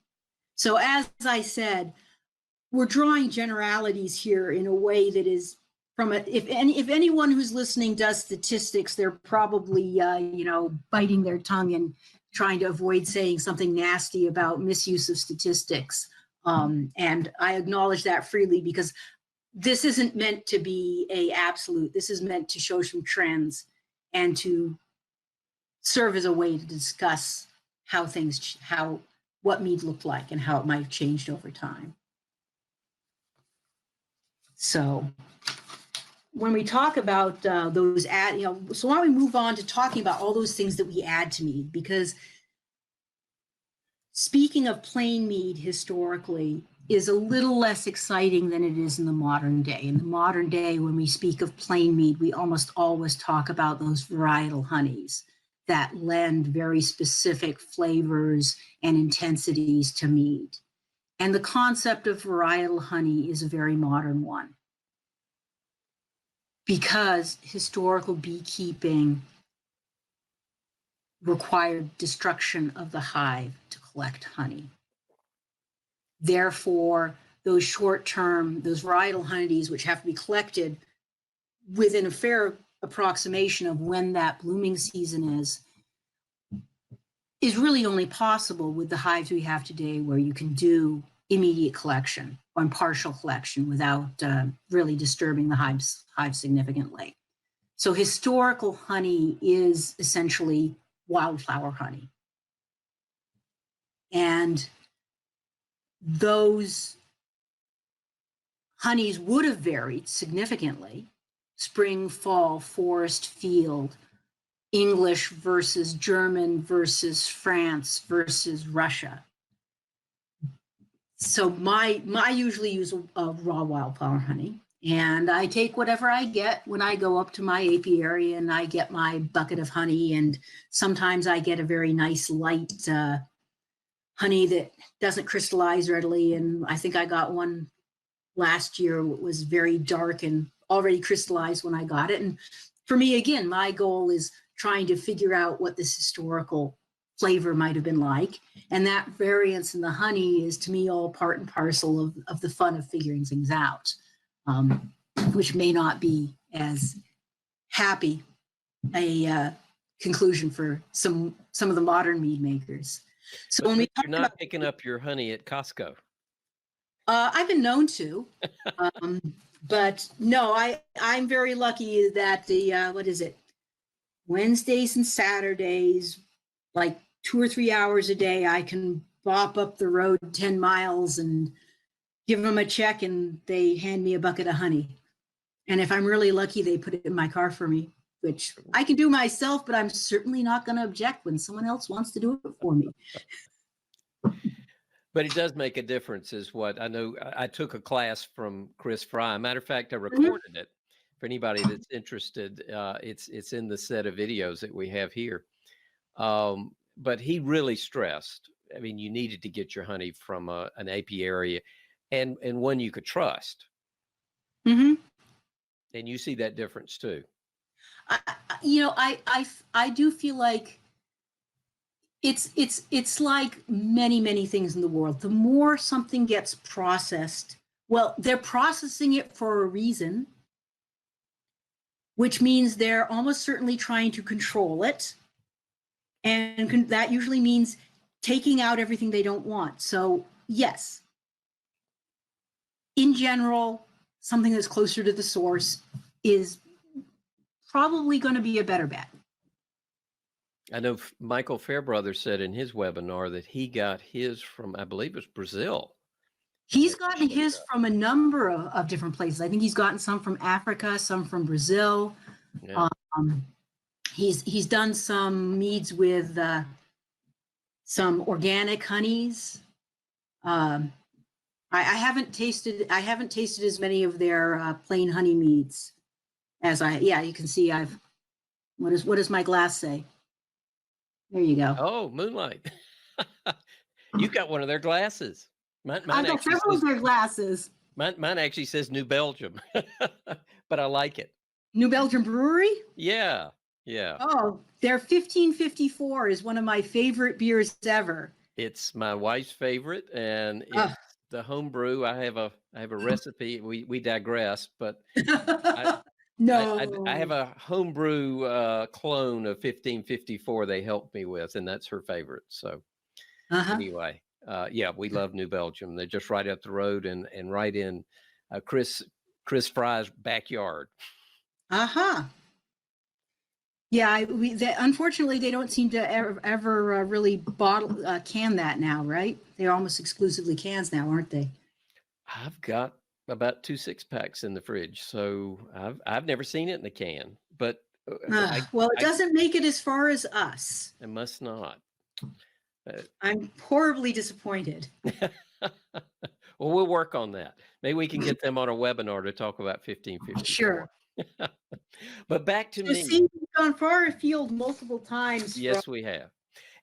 So as I said, we're drawing generalities here in a way that is if anyone who's listening does statistics, they're probably, biting their tongue and trying to avoid saying something nasty about misuse of statistics. And I acknowledge that freely because this isn't meant to be an absolute. This is meant to show some trends and to serve as a way to discuss what mead looked like and how it might have changed over time. So when we talk about those so why don't we move on to talking about all those things that we add to mead? Because speaking of plain mead historically is a little less exciting than it is in the modern day. In the modern day, when we speak of plain mead, we almost always talk about those varietal honeys that lend very specific flavors and intensities to mead. And the concept of varietal honey is a very modern one, because historical beekeeping required destruction of the hive to collect honey. Therefore, those varietal honeybees, which have to be collected within a fair approximation of when that blooming season is really only possible with the hives we have today, where you can do immediate collection or partial collection without really disturbing the hive significantly. So historical honey is essentially wildflower honey. And those honeys would have varied significantly. Spring, fall, forest, field, English versus German versus France versus Russia. So I usually use a raw wildflower honey, and I take whatever I get when I go up to my apiary and I get my bucket of honey. And sometimes I get a very nice light honey that doesn't crystallize readily. And I think I got one last year. It was very dark and already crystallized when I got it. And for me, again, my goal is trying to figure out what this historical flavor might have been like. And that variance in the honey is, to me, all part and parcel of the fun of figuring things out, which may not be as happy a conclusion for some of the modern mead makers. So when you're not picking up your honey at Costco. I've been known to, but no, I'm very lucky that the Wednesdays and Saturdays, like 2 or 3 hours a day, I can bop up the road 10 miles and give them a check, and they hand me a bucket of honey. And if I'm really lucky, they put it in my car for me, which I can do myself, but I'm certainly not going to object when someone else wants to do it for me. But it does make a difference, is what I know. I took a class from Chris Fry. Matter of fact, I recorded it for anybody that's interested. It's in the set of videos that we have here. But he really stressed, I mean, you needed to get your honey from an apiary and one you could trust. Mm-hmm. And you see that difference too. I do feel like it's like many things in the world. The more something gets processed, well, they're processing it for a reason, which means they're almost certainly trying to control it. And that usually means taking out everything they don't want. So yes, in general, something that's closer to the source is probably going to be a better bet. I know Michael Fairbrother said in his webinar that he got his from, I believe it was Brazil. He's gotten his from a number of different places. I think he's gotten some from Africa, some from Brazil. Yeah. He's done some meads with some organic honeys. I haven't tasted as many of their plain honey meads as you can see what does my glass say? There you go. Oh, Moonlight. You got one of their glasses. I've got several of their glasses. Mine actually says New Belgium, but I like it. New Belgium Brewery? Yeah. Yeah. Oh, their 1554 is one of my favorite beers ever. It's my wife's favorite, and it's the homebrew. I have a recipe. We digress, but I have a homebrew clone of 1554 they helped me with, and that's her favorite. So anyway, we love New Belgium. They're just right up the road and right in Chris Fry's backyard. Yeah, unfortunately, they don't seem to ever really can that now, right? They're almost exclusively cans now, aren't they? I've got about 2 6-packs in the fridge, so I've never seen it in a can. But it doesn't make it as far as us. It must not. I'm horribly disappointed. Well, we'll work on that. Maybe we can get them on a webinar to talk about 1554. Sure. But back to me. We've gone far afield multiple times. Yes, we have.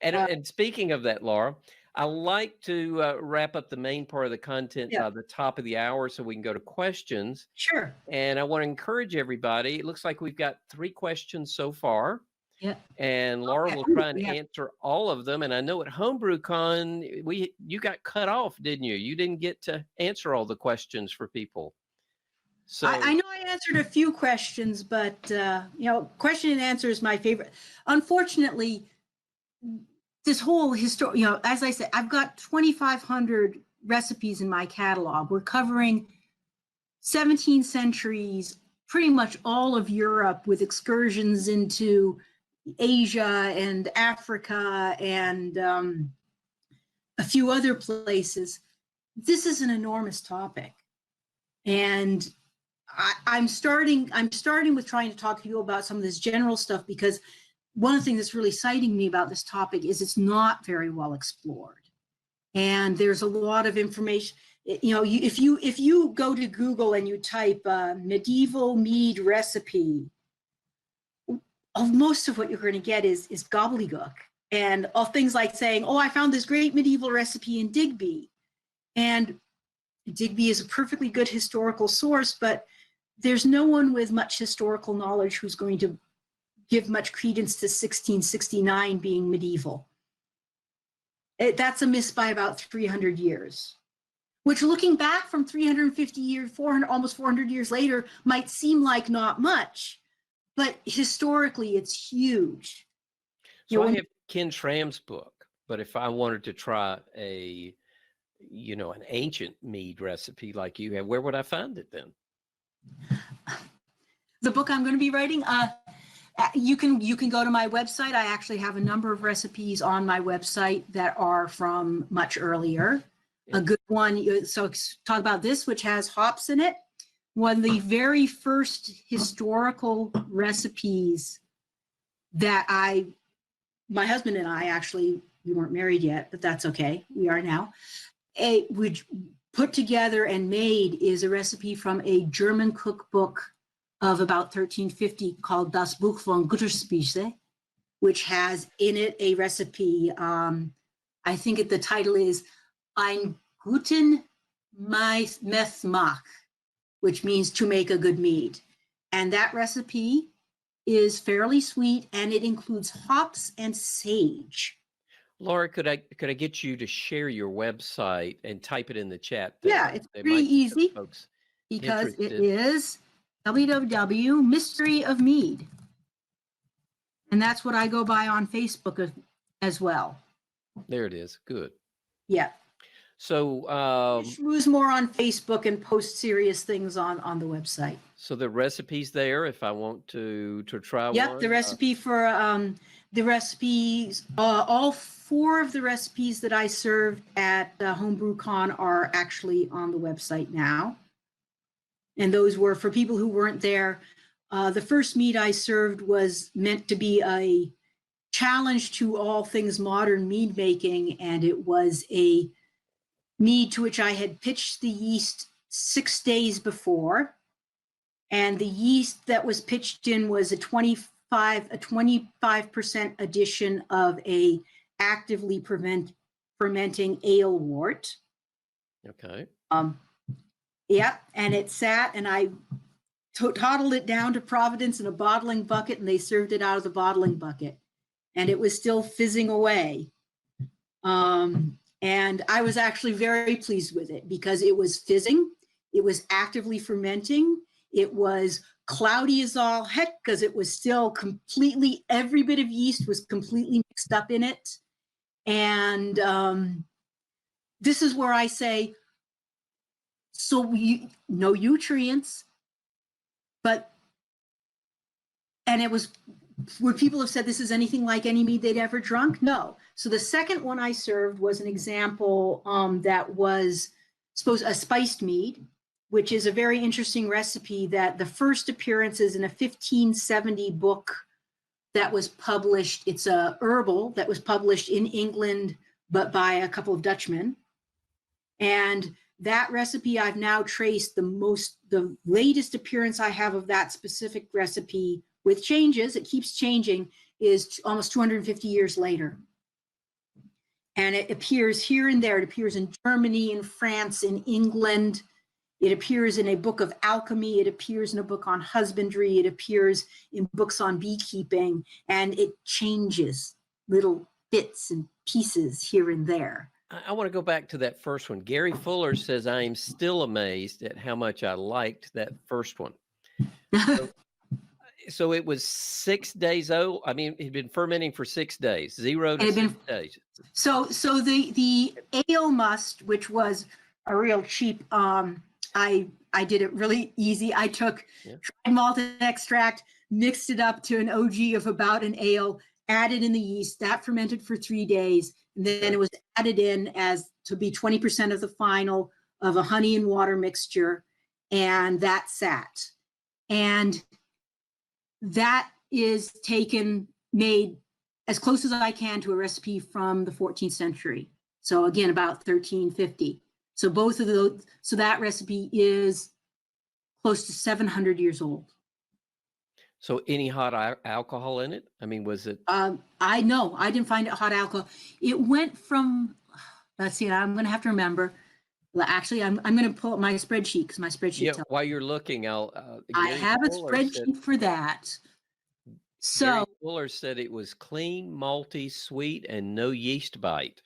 And speaking of that, Laura, I like to wrap up the main part of the content by the top of the hour so we can go to questions. Sure. And I want to encourage everybody. It looks like we've got 3 questions so far. Yeah. And Laura will try and answer all of them. And I know at HomebrewCon, you got cut off, didn't you? You didn't get to answer all the questions for people. So I know I answered a few questions, but question and answer is my favorite. Unfortunately, this whole history, as I said, I've got 2,500 recipes in my catalog. We're covering 17 centuries, pretty much all of Europe, with excursions into Asia and Africa and a few other places. This is an enormous topic. And I'm starting with trying to talk to you about some of this general stuff, because one of the things that's really exciting me about this topic is it's not very well explored. And there's a lot of information. You know, if you go to Google and you type medieval mead recipe, most of what you're going to get is gobbledygook, and of things like saying, oh, I found this great medieval recipe in Digby. And Digby is a perfectly good historical source, but there's no one with much historical knowledge who's going to give much credence to 1669 being medieval. That's a miss by about 300 years, which, looking back from 350 years, 400, almost 400 years later, might seem like not much, but historically it's huge. So I have Ken Schramm's book, but if I wanted to try an ancient mead recipe like you have, where would I find it then? The book I'm going to be writing, you can go to my website. I actually have a number of recipes on my website that are from much earlier. Yeah. A good one, so talk about this, which has hops in it. One of the very first historical recipes that my husband and I, actually, we weren't married yet, but that's okay. We are now. We put together and made is a recipe from a German cookbook of about 1350 called Das Buch von Gutterspieße, which has in it a recipe. I think the title is Ein guten Methmach, which means to make a good mead. And that recipe is fairly sweet, and it includes hops and sage. Laura, could I get you to share your website and type it in the chat? Yeah, it's pretty easy, folks, because interested. It is www Mystery of Mead. And that's what I go by on Facebook as well. There it is. Good. Yeah. So schmooze more on Facebook and post serious things on the website. So the recipe's there if I want to try one? Yep, the recipe for the recipes, all 4 of the recipes that I served at HomebrewCon are actually on the website now. And those were, for people who weren't there, the first mead I served was meant to be a challenge to all things modern mead making, and it was a mead to which I had pitched the yeast 6 days before. And the yeast that was pitched in was a 25% addition of a actively fermenting ale wort. Okay. Yeah, and it sat, and I toddled it down to Providence in a bottling bucket, and they served it out of the bottling bucket, and it was still fizzing away. And I was actually very pleased with it because it was fizzing, it was actively fermenting, it was cloudy as all heck because it was still completely, every bit of yeast was completely mixed up in it. And this is where I say, so no nutrients, and it was, would people have said this is anything like any mead they'd ever drunk? No. So the second one I served was an example that was a spiced mead, which is a very interesting recipe that the first appearance is in a 1570 book that was published. It's a herbal that was published in England, but by a couple of Dutchmen. And that recipe I've now traced, the latest appearance I have of that specific recipe with changes, it keeps changing, is almost 250 years later. And it appears here and there. It appears in Germany, in France, in England. It appears in a book of alchemy. It appears in a book on husbandry. It appears in books on beekeeping, and it changes little bits and pieces here and there. I want to go back to that first one. Gary Fuller says, I am still amazed at how much I liked that first one. So it was 6 days old. I mean, it had been fermenting for 6 days, 0 to 6 days. So the ale must, which was a real cheap, I did it really easy. I took dried malt extract, mixed it up to an OG of about an ale, added in the yeast, that fermented for 3 days. And then it was added in as to be 20% of the final of a honey and water mixture. and that sat. And that is made as close as I can to a recipe from the 14th century. So again, about 1350. So both of those, so that recipe is close to 700 years old. So any hot alcohol in it? I mean, was it? I didn't find it hot alcohol. It went from, let's see, I'm going to have to remember. Well, actually, I'm going to pull up my spreadsheet because my spreadsheet. Yeah, while you're looking, I have a spreadsheet for that. So Gary Fuller said it was clean, malty, sweet, and no yeast bite.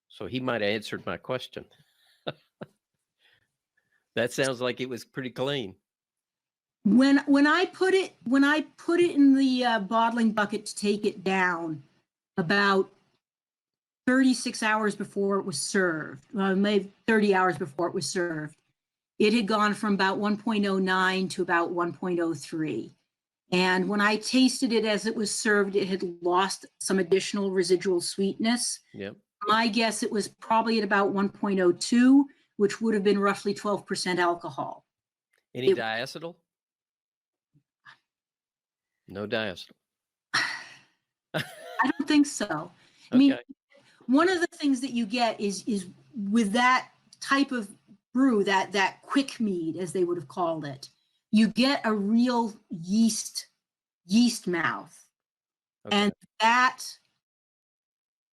So he might have answered my question. That sounds like it was pretty clean. When I put it in the bottling bucket to take it down, about 36 hours before it was served, maybe 30 hours before it was served, it had gone from about 1.09 to about 1.03. And when I tasted it as it was served, it had lost some additional residual sweetness. Yep. My guess, it was probably at about 1.02, which would have been roughly 12% alcohol. Any diacetyl? No diacetyl. I don't think so. I mean, one of the things that you get is with that type of brew, that quick mead, as they would have called it, you get a real yeast mouth. Okay. And that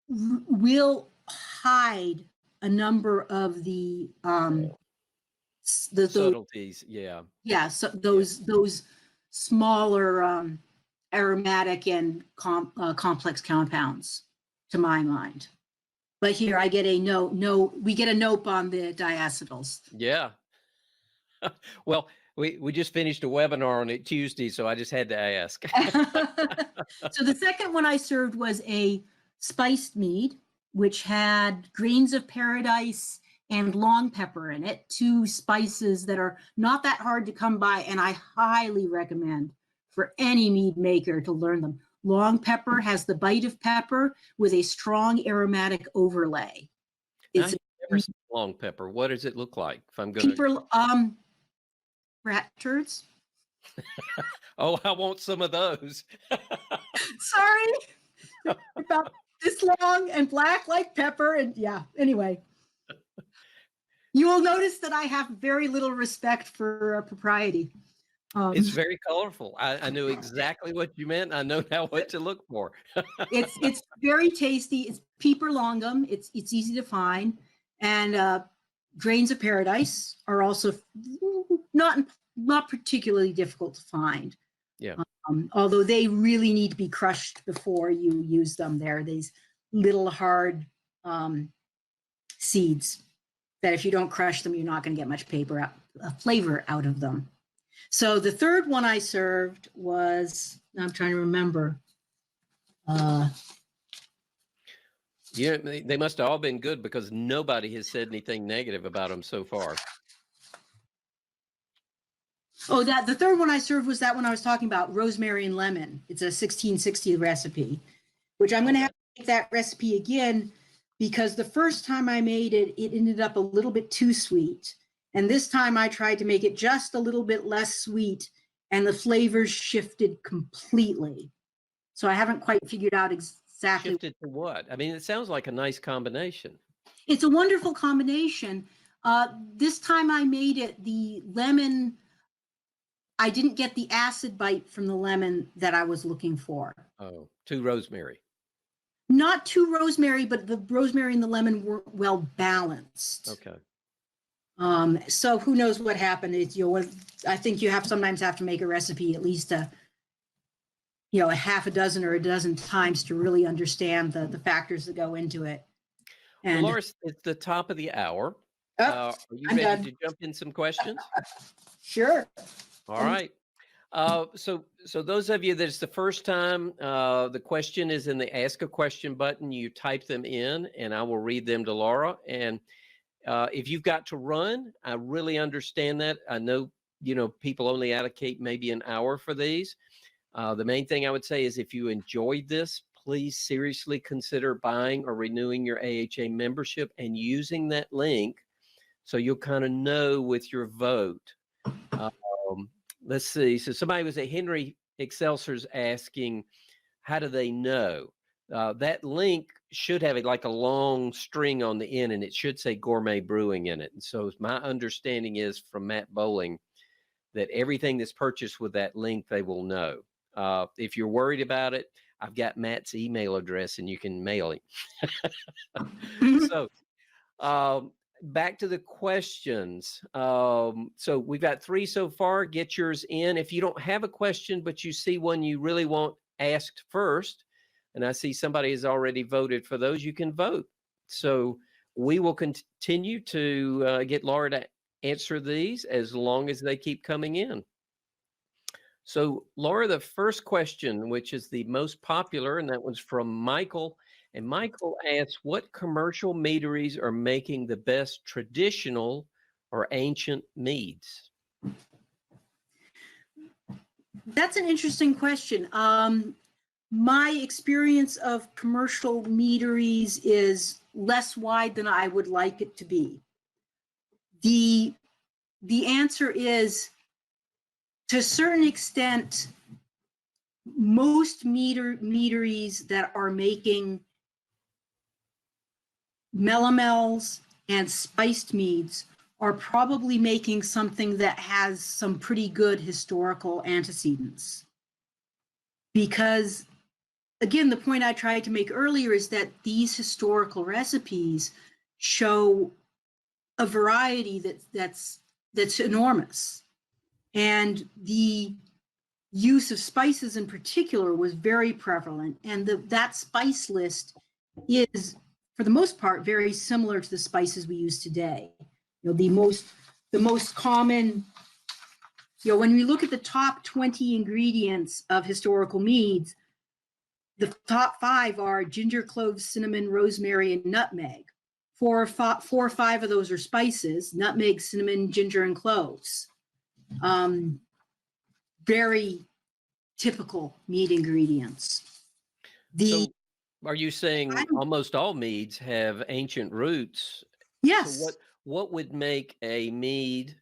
will hide a number of the subtleties. So those smaller aromatic and complex compounds, to my mind. But here I get a we get a nope on the diacetyls. Yeah. Well, we just finished a webinar on it Tuesday, so I just had to ask. So the second one I served was a spiced mead, which had grains of paradise and long pepper in it, two spices that are not that hard to come by, and I highly recommend for any mead maker to learn them. Long pepper has the bite of pepper with a strong aromatic overlay. I've never seen long pepper. What does it look like? If I'm going to rat turds. Oh, I want some of those. Sorry, about this long and black like pepper, and yeah. Anyway, you will notice that I have very little respect for propriety. It's very colorful. I knew exactly what you meant. I know now what to look for. It's very tasty. It's peeper longum. It's easy to find, and grains of paradise are also not particularly difficult to find. Yeah. Although they really need to be crushed before you use them. They're these little hard seeds that if you don't crush them, you're not going to get much flavor out of them. So the third one I served was, I'm trying to remember. Yeah, they must have all been good because nobody has said anything negative about them so far. Oh, the third one I served was that one I was talking about, rosemary and lemon. It's a 1660 recipe, which I'm going to have to make that recipe again because the first time I made it, it ended up a little bit too sweet. And this time I tried to make it just a little bit less sweet and the flavors shifted completely. So I haven't quite figured out exactly. Shifted to what? I mean, it sounds like a nice combination. It's a wonderful combination. This time I made it, the lemon, I didn't get the acid bite from the lemon that I was looking for. Oh, too rosemary. Not too rosemary, but the rosemary and the lemon weren't well balanced. Okay. So who knows what happened? I think you sometimes have to make a recipe at least a half a dozen or a dozen times to really understand the factors that go into it. And well, Loris, it's the top of the hour. Are you ready to jump in some questions? Sure. All right. So those of you that it's the first time, the question is in the Ask a Question button. You type them in, and I will read them to Laura. And if you've got to run, I really understand that. I know, people only allocate maybe an hour for these. The main thing I would say is if you enjoyed this, please seriously consider buying or renewing your AHA membership and using that link so you'll kind of know with your vote Um, let's see. So somebody was at Henry Excelsior's asking, how do they know? That link should have it like a long string on the end, and it should say Gourmet Brewing in it. And so my understanding is from Matt Bowling that everything that's purchased with that link, they will know. If you're worried about it, I've got Matt's email address and you can mail him. So back to the questions. So we've got 3 so far. Get yours in. If you don't have a question, but you see one you really want asked first, and I see somebody has already voted for those, you can vote. So we will continue to get Laura to answer these as long as they keep coming in. So Laura, the first question, which is the most popular, and that one's from Michael. And Michael asks, what commercial meaderies are making the best traditional or ancient meads? That's an interesting question. My experience of commercial meaderies is less wide than I would like it to be. The answer is, to a certain extent, most meaderies that are making melomels and spiced meads are probably making something that has some pretty good historical antecedents. Because, again, the point I tried to make earlier is that these historical recipes show a variety that's enormous. And the use of spices in particular was very prevalent. And that spice list is, for the most part, very similar to the spices we use today. You know, the most common, you know, when we look at the top 20 ingredients of historical meads, the top 5 are ginger, cloves, cinnamon, rosemary, and nutmeg. 4 or 5 of those are spices: nutmeg, cinnamon, ginger, and cloves. Very typical mead ingredients. So are you saying almost all meads have ancient roots? Yes. So what would make a mead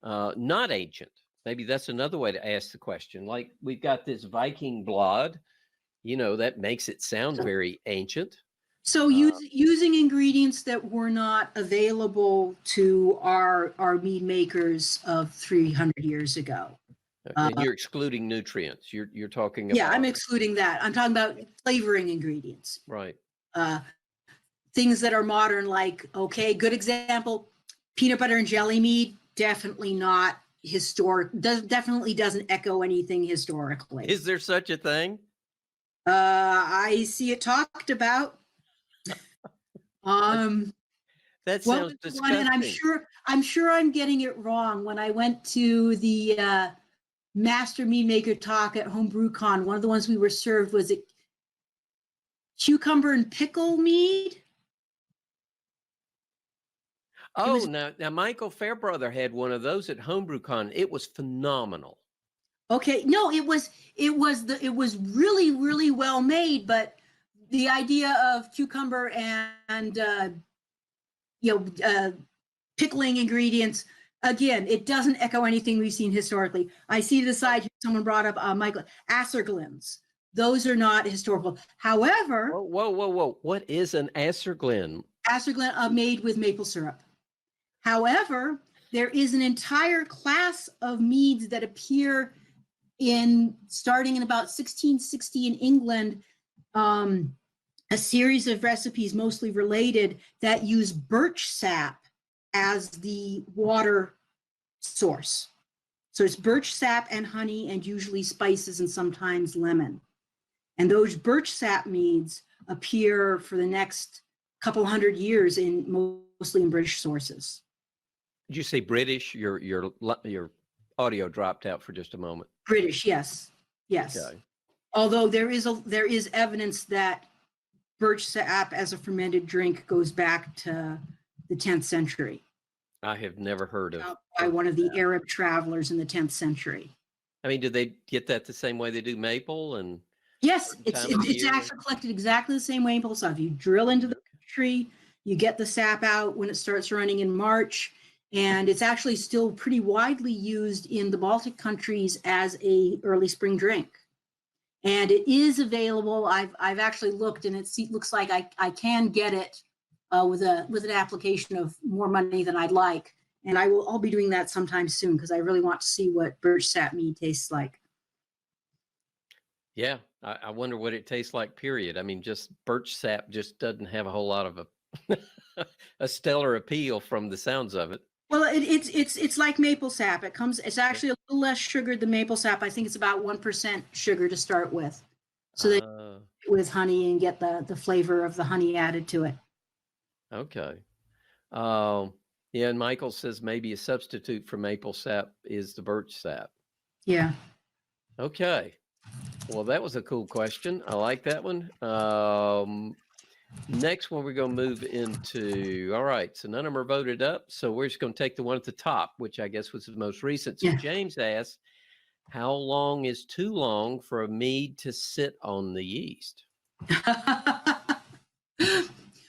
not ancient? Maybe that's another way to ask the question. Like, we've got this Viking Blod, you know, that makes it sound very ancient. So using ingredients that were not available to our mead makers of 300 years ago. And you're excluding nutrients. You're talking about. Yeah, I'm excluding that. I'm talking about flavoring ingredients. Right. Things that are modern, like, okay, good example, peanut butter and jelly mead, definitely not historic, definitely doesn't echo anything historically. Is there such a thing? I see it talked about. That sounds disgusting. And I'm sure I'm getting it wrong. When I went to the Master Mead Maker talk at HomebrewCon, one of the ones we were served was it cucumber and pickle mead. Oh, now Michael Fairbrother had one of those at HomebrewCon. It was phenomenal. Okay, no, it was really, really well made, but the idea of cucumber and pickling ingredients, again, it doesn't echo anything we've seen historically. I see to the side here, someone brought up Michael Acerglins. Those are not historical. However, whoa! What is an Acerglin? Acerglin made with maple syrup. However, there is an entire class of meads that appear starting in about 1660 in England, a series of recipes mostly related that use birch sap as the water source. So it's birch sap and honey and usually spices and sometimes lemon. And those birch sap meads appear for the next couple hundred years mostly in British sources. Did you say British? Your audio dropped out for just a moment. British, yes. Okay. Although there is evidence that birch sap as a fermented drink goes back to the 10th century. I have never heard of. By one of the Arab travelers in the 10th century. I mean, do they get that the same way they do maple? And yes, it's actually collected exactly the same way maple. So if you drill into the tree, you get the sap out when it starts running in March. And it's actually still pretty widely used in the Baltic countries as a early spring drink. And it is available. I've actually looked, and it looks like I can get it with an application of more money than I'd like. And I'll be doing that sometime soon because I really want to see what birch sap mead tastes like. Yeah, I wonder what it tastes like, period. I mean, just birch sap just doesn't have a whole lot of a stellar appeal from the sounds of it. Well, it's like maple sap. It's actually a little less sugar than maple sap. I think it's about 1% sugar to start with. So they with honey and get the flavor of the honey added to it. Okay. Yeah, and Michael says maybe a substitute for maple sap is the birch sap. Yeah. Okay. Well, that was a cool question. I like that one. Next one, we're going to move into, all right, so none of them are voted up. So we're just going to take the one at the top, which I guess was the most recent. So Yeah. James asks, how long is too long for a mead to sit on the yeast?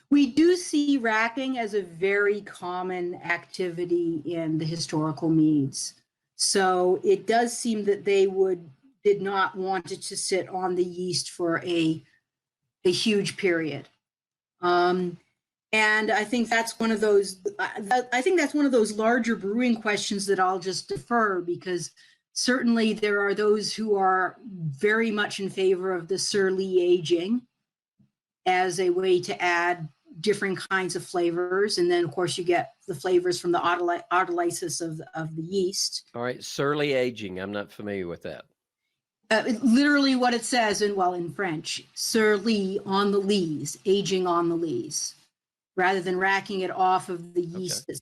We do see racking as a very common activity in the historical meads. So it does seem that they did not want it to sit on the yeast for a huge period. And I think that's one of those, I think that's one of those larger brewing questions that I'll just defer, because certainly there are those who are very much in favor of the surly aging as a way to add different kinds of flavors. And then of course you get the flavors from the autolysis of the yeast. All right, surly aging, I'm not familiar with that. Literally what it says in French, surly on the lees, aging on the lees. Rather than racking it off of the yeast that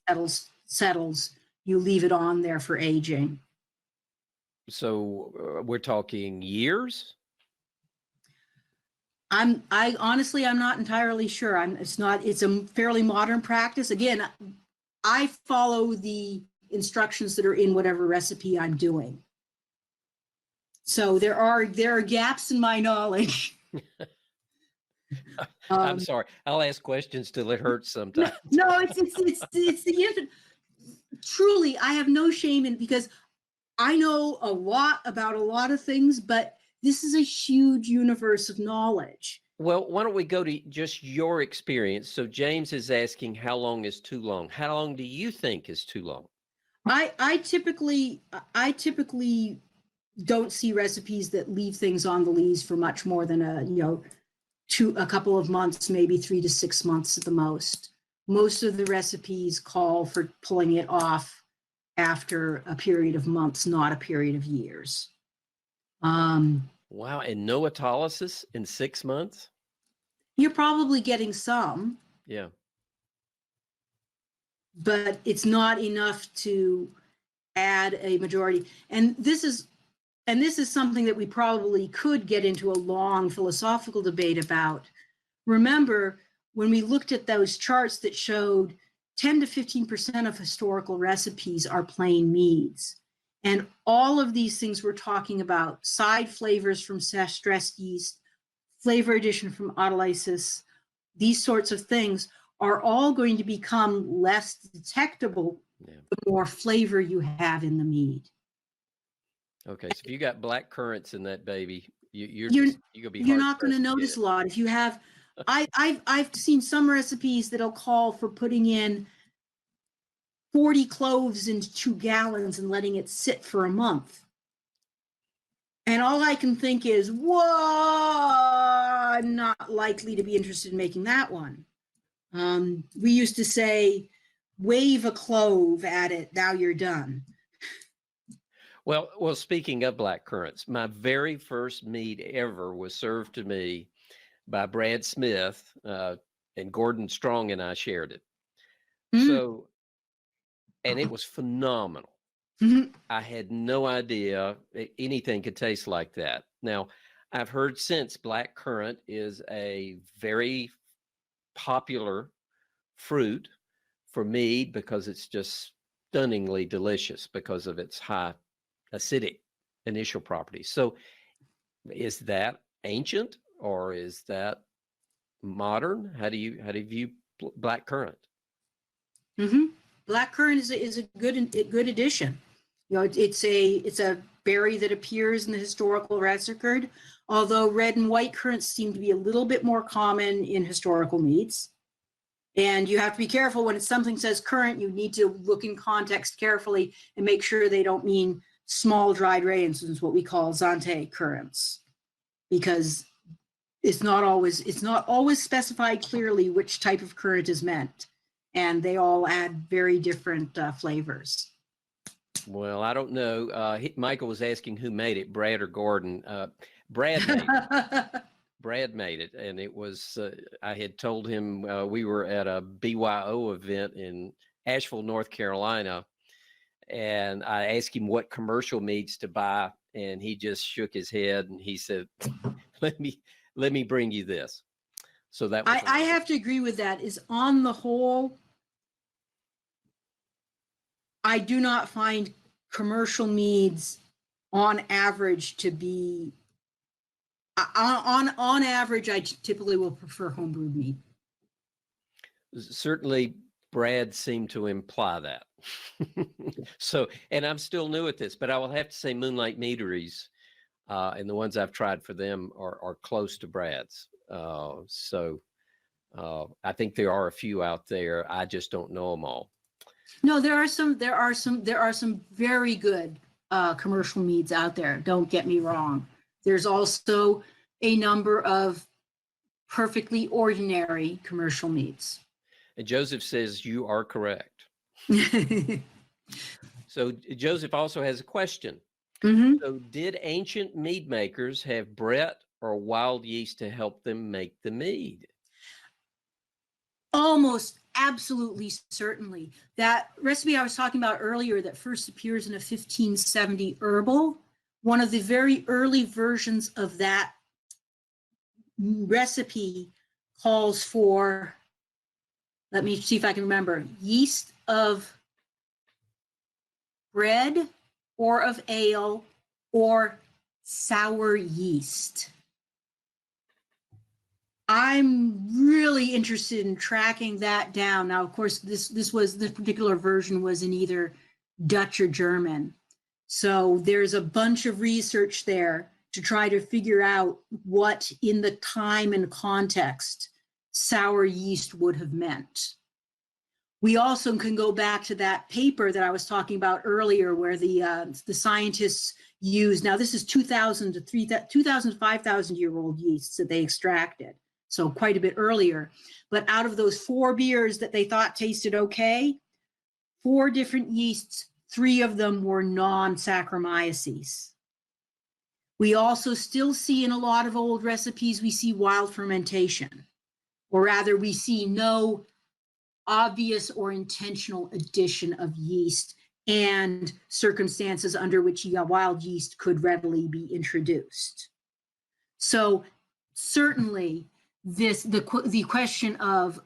settles, you leave it on there for aging. So we're talking years? I honestly, I'm not entirely sure. It's a fairly modern practice. Again, I follow the instructions that are in whatever recipe I'm doing. So there are gaps in my knowledge. I'm sorry. I'll ask questions till it hurts sometimes. No, it's the truly, I have no shame in, because I know a lot about a lot of things, but this is a huge universe of knowledge. Well, why don't we go to just your experience? So James is asking, how long is too long? How long do you think is too long? I typically don't see recipes that leave things on the lees for much more than a couple of months, maybe 3 to 6 months at the most. Most of the recipes call for pulling it off after a period of months, not a period of years. Wow, and no autolysis in 6 months? You're probably getting some. Yeah. But it's not enough to add a majority. And this is something that we probably could get into a long philosophical debate about. Remember, when we looked at those charts that showed 10 to 15% of historical recipes are plain meads. And all of these things we're talking about, side flavors from stressed yeast, flavor addition from autolysis, these sorts of things are all going to become less detectable the more flavor you have in the mead. Okay, so if you got black currants in that baby, you're not going to notice a lot. If you have, I've seen some recipes that'll call for putting in 40 cloves into 2 gallons and letting it sit for a month. And all I can think is, whoa, I'm not likely to be interested in making that one. We used to say, wave a clove at it, now you're done. Well, speaking of black currants, my very first mead ever was served to me by Brad Smith, and Gordon Strong and I shared it. So, and it was phenomenal. I had no idea anything could taste like that. Now, I've heard since black currant is a very popular fruit for mead because it's just stunningly delicious because of its high acidic initial properties. So is that ancient or is that modern? How do you view black currant? Blackcurrant is a good addition. You know, it's a berry that appears in the historical record, although red and white currants seem to be a little bit more common in historical meads. And you have to be careful when something says currant, you need to look in context carefully and make sure they don't mean small dried raisins, what we call Zante currants, because it's not always specified clearly which type of currant is meant, and they all add very different flavors. Well, I don't know. Michael was asking who made it, Brad or Gordon. Brad made it. Brad made it, and it was, I had told him we were at a BYO event in Asheville, North Carolina, and I asked him what commercial meads to buy, and he just shook his head, and he said, let me bring you this. So that was I have to agree with that. Is on the whole, I do not find commercial meads on average to be, on average, I typically will prefer homebrewed mead. Certainly, Brad seemed to imply that. So, and I'm still new at this, but I will have to say Moonlight Meaderies, and the ones I've tried for them are close to Brad's. So I think there are a few out there. I just don't know them all. No, there are some very good commercial meads out there. Don't get me wrong. There's also a number of perfectly ordinary commercial meads. And Joseph says you are correct. So Joseph also has a question. Mm-hmm. So did ancient mead makers have Brett or wild yeast to help them make the mead? Almost absolutely certainly. That recipe I was talking about earlier that first appears in a 1570 herbal, one of the very early versions of that recipe calls for, let me see if I can remember, yeast of bread or of ale or sour yeast. I'm really interested in tracking that down. Now, of course, this particular version was in either Dutch or German. So there's a bunch of research there to try to figure out what in the time and context sour yeast would have meant. We also can go back to that paper that I was talking about earlier where the scientists used, now this is 2,000 to 5,000 year old yeasts that they extracted. So quite a bit earlier. But out of those 4 beers that they thought tasted okay, 4 different yeasts, 3 of them were non-Saccharomyces. We also still see in a lot of old recipes, we see wild fermentation, or rather we see no obvious or intentional addition of yeast and circumstances under which wild yeast could readily be introduced. So certainly the question of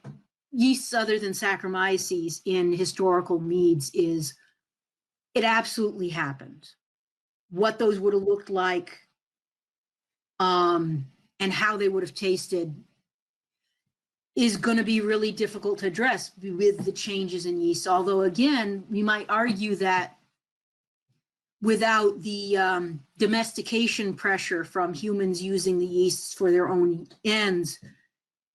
yeasts other than Saccharomyces in historical meads is, it absolutely happened. What those would have looked like and how they would have tasted is going to be really difficult to address with the changes in yeast. Although, again, we might argue that without the domestication pressure from humans using the yeasts for their own ends,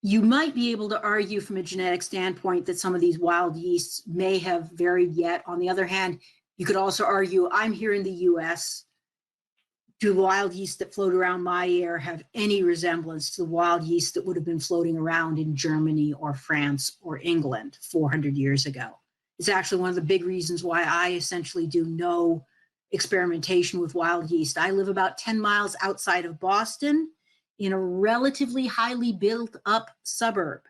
you might be able to argue from a genetic standpoint that some of these wild yeasts may have varied yet. On the other hand, you could also argue, I'm here in the US, do wild yeast that float around my air have any resemblance to the wild yeast that would have been floating around in Germany or France or England 400 years ago? It's actually one of the big reasons why I essentially do no experimentation with wild yeast. I live about 10 miles outside of Boston in a relatively highly built up suburb.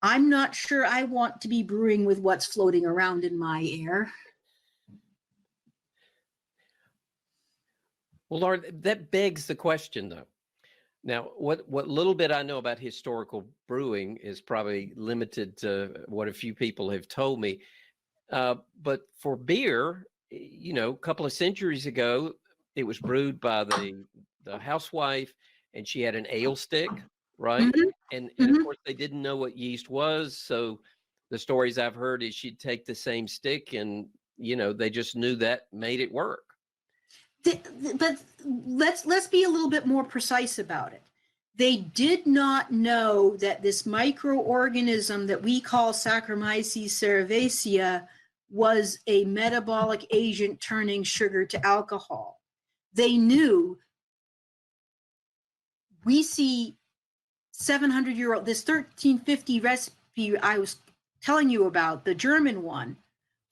I'm not sure I want to be brewing with what's floating around in my air. Well, Laura, that begs the question, though. Now, what little bit I know about historical brewing is probably limited to what a few people have told me. But for beer, you know, a couple of centuries ago, it was brewed by the housewife, and she had an ale stick, right? Mm-hmm. And Mm-hmm. of course, they didn't know what yeast was, so the stories I've heard is she'd take the same stick and, they just knew that made it work. But let's be a little bit more precise about it. They did not know that this microorganism that we call Saccharomyces cerevisiae was a metabolic agent turning sugar to alcohol. They knew, we see 700-year-old, this 1350 recipe I was telling you about, the German one,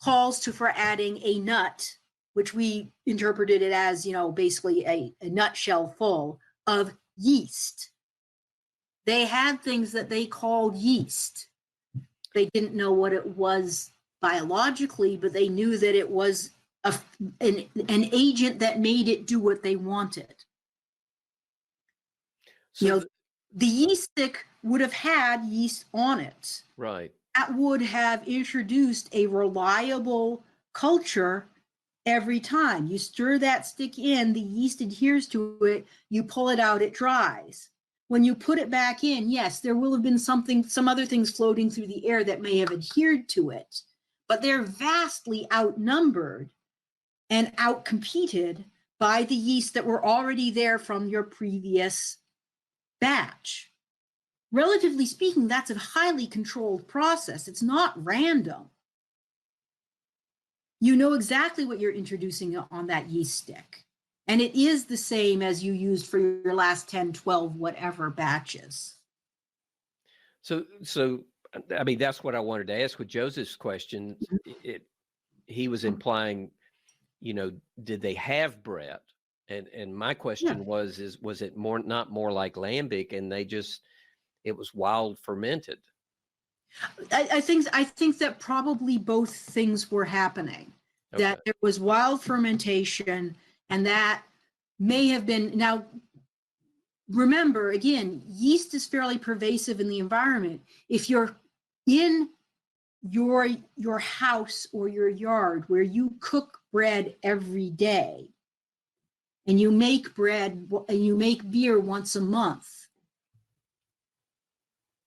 calls for adding a nut, which we interpreted it as, basically a nutshell full of yeast. They had things that they called yeast. They didn't know what it was biologically, but they knew that it was an agent that made it do what they wanted. So the yeast stick would have had yeast on it. right. That would have introduced a reliable culture every time. You stir that stick in, the yeast adheres to it, you pull it out, it dries. When you put it back in, yes, there will have been some other things floating through the air that may have adhered to it, but they're vastly outnumbered and outcompeted by the yeast that were already there from your previous batch. Relatively speaking, that's a highly controlled process. It's not random. You know exactly what you're introducing on that yeast stick. And it is the same as you used for your last 10, 12, whatever batches. So I mean, that's what I wanted to ask with Joseph's question. He was implying, did they have Brett? And my question was it not more like lambic, and it was wild fermented? I think that probably both things were happening. Okay. That there was wild fermentation, and that may have been, now remember, again, yeast is fairly pervasive in the environment. If you're in your house or your yard where you cook bread every day, and you make bread and you make beer once a month,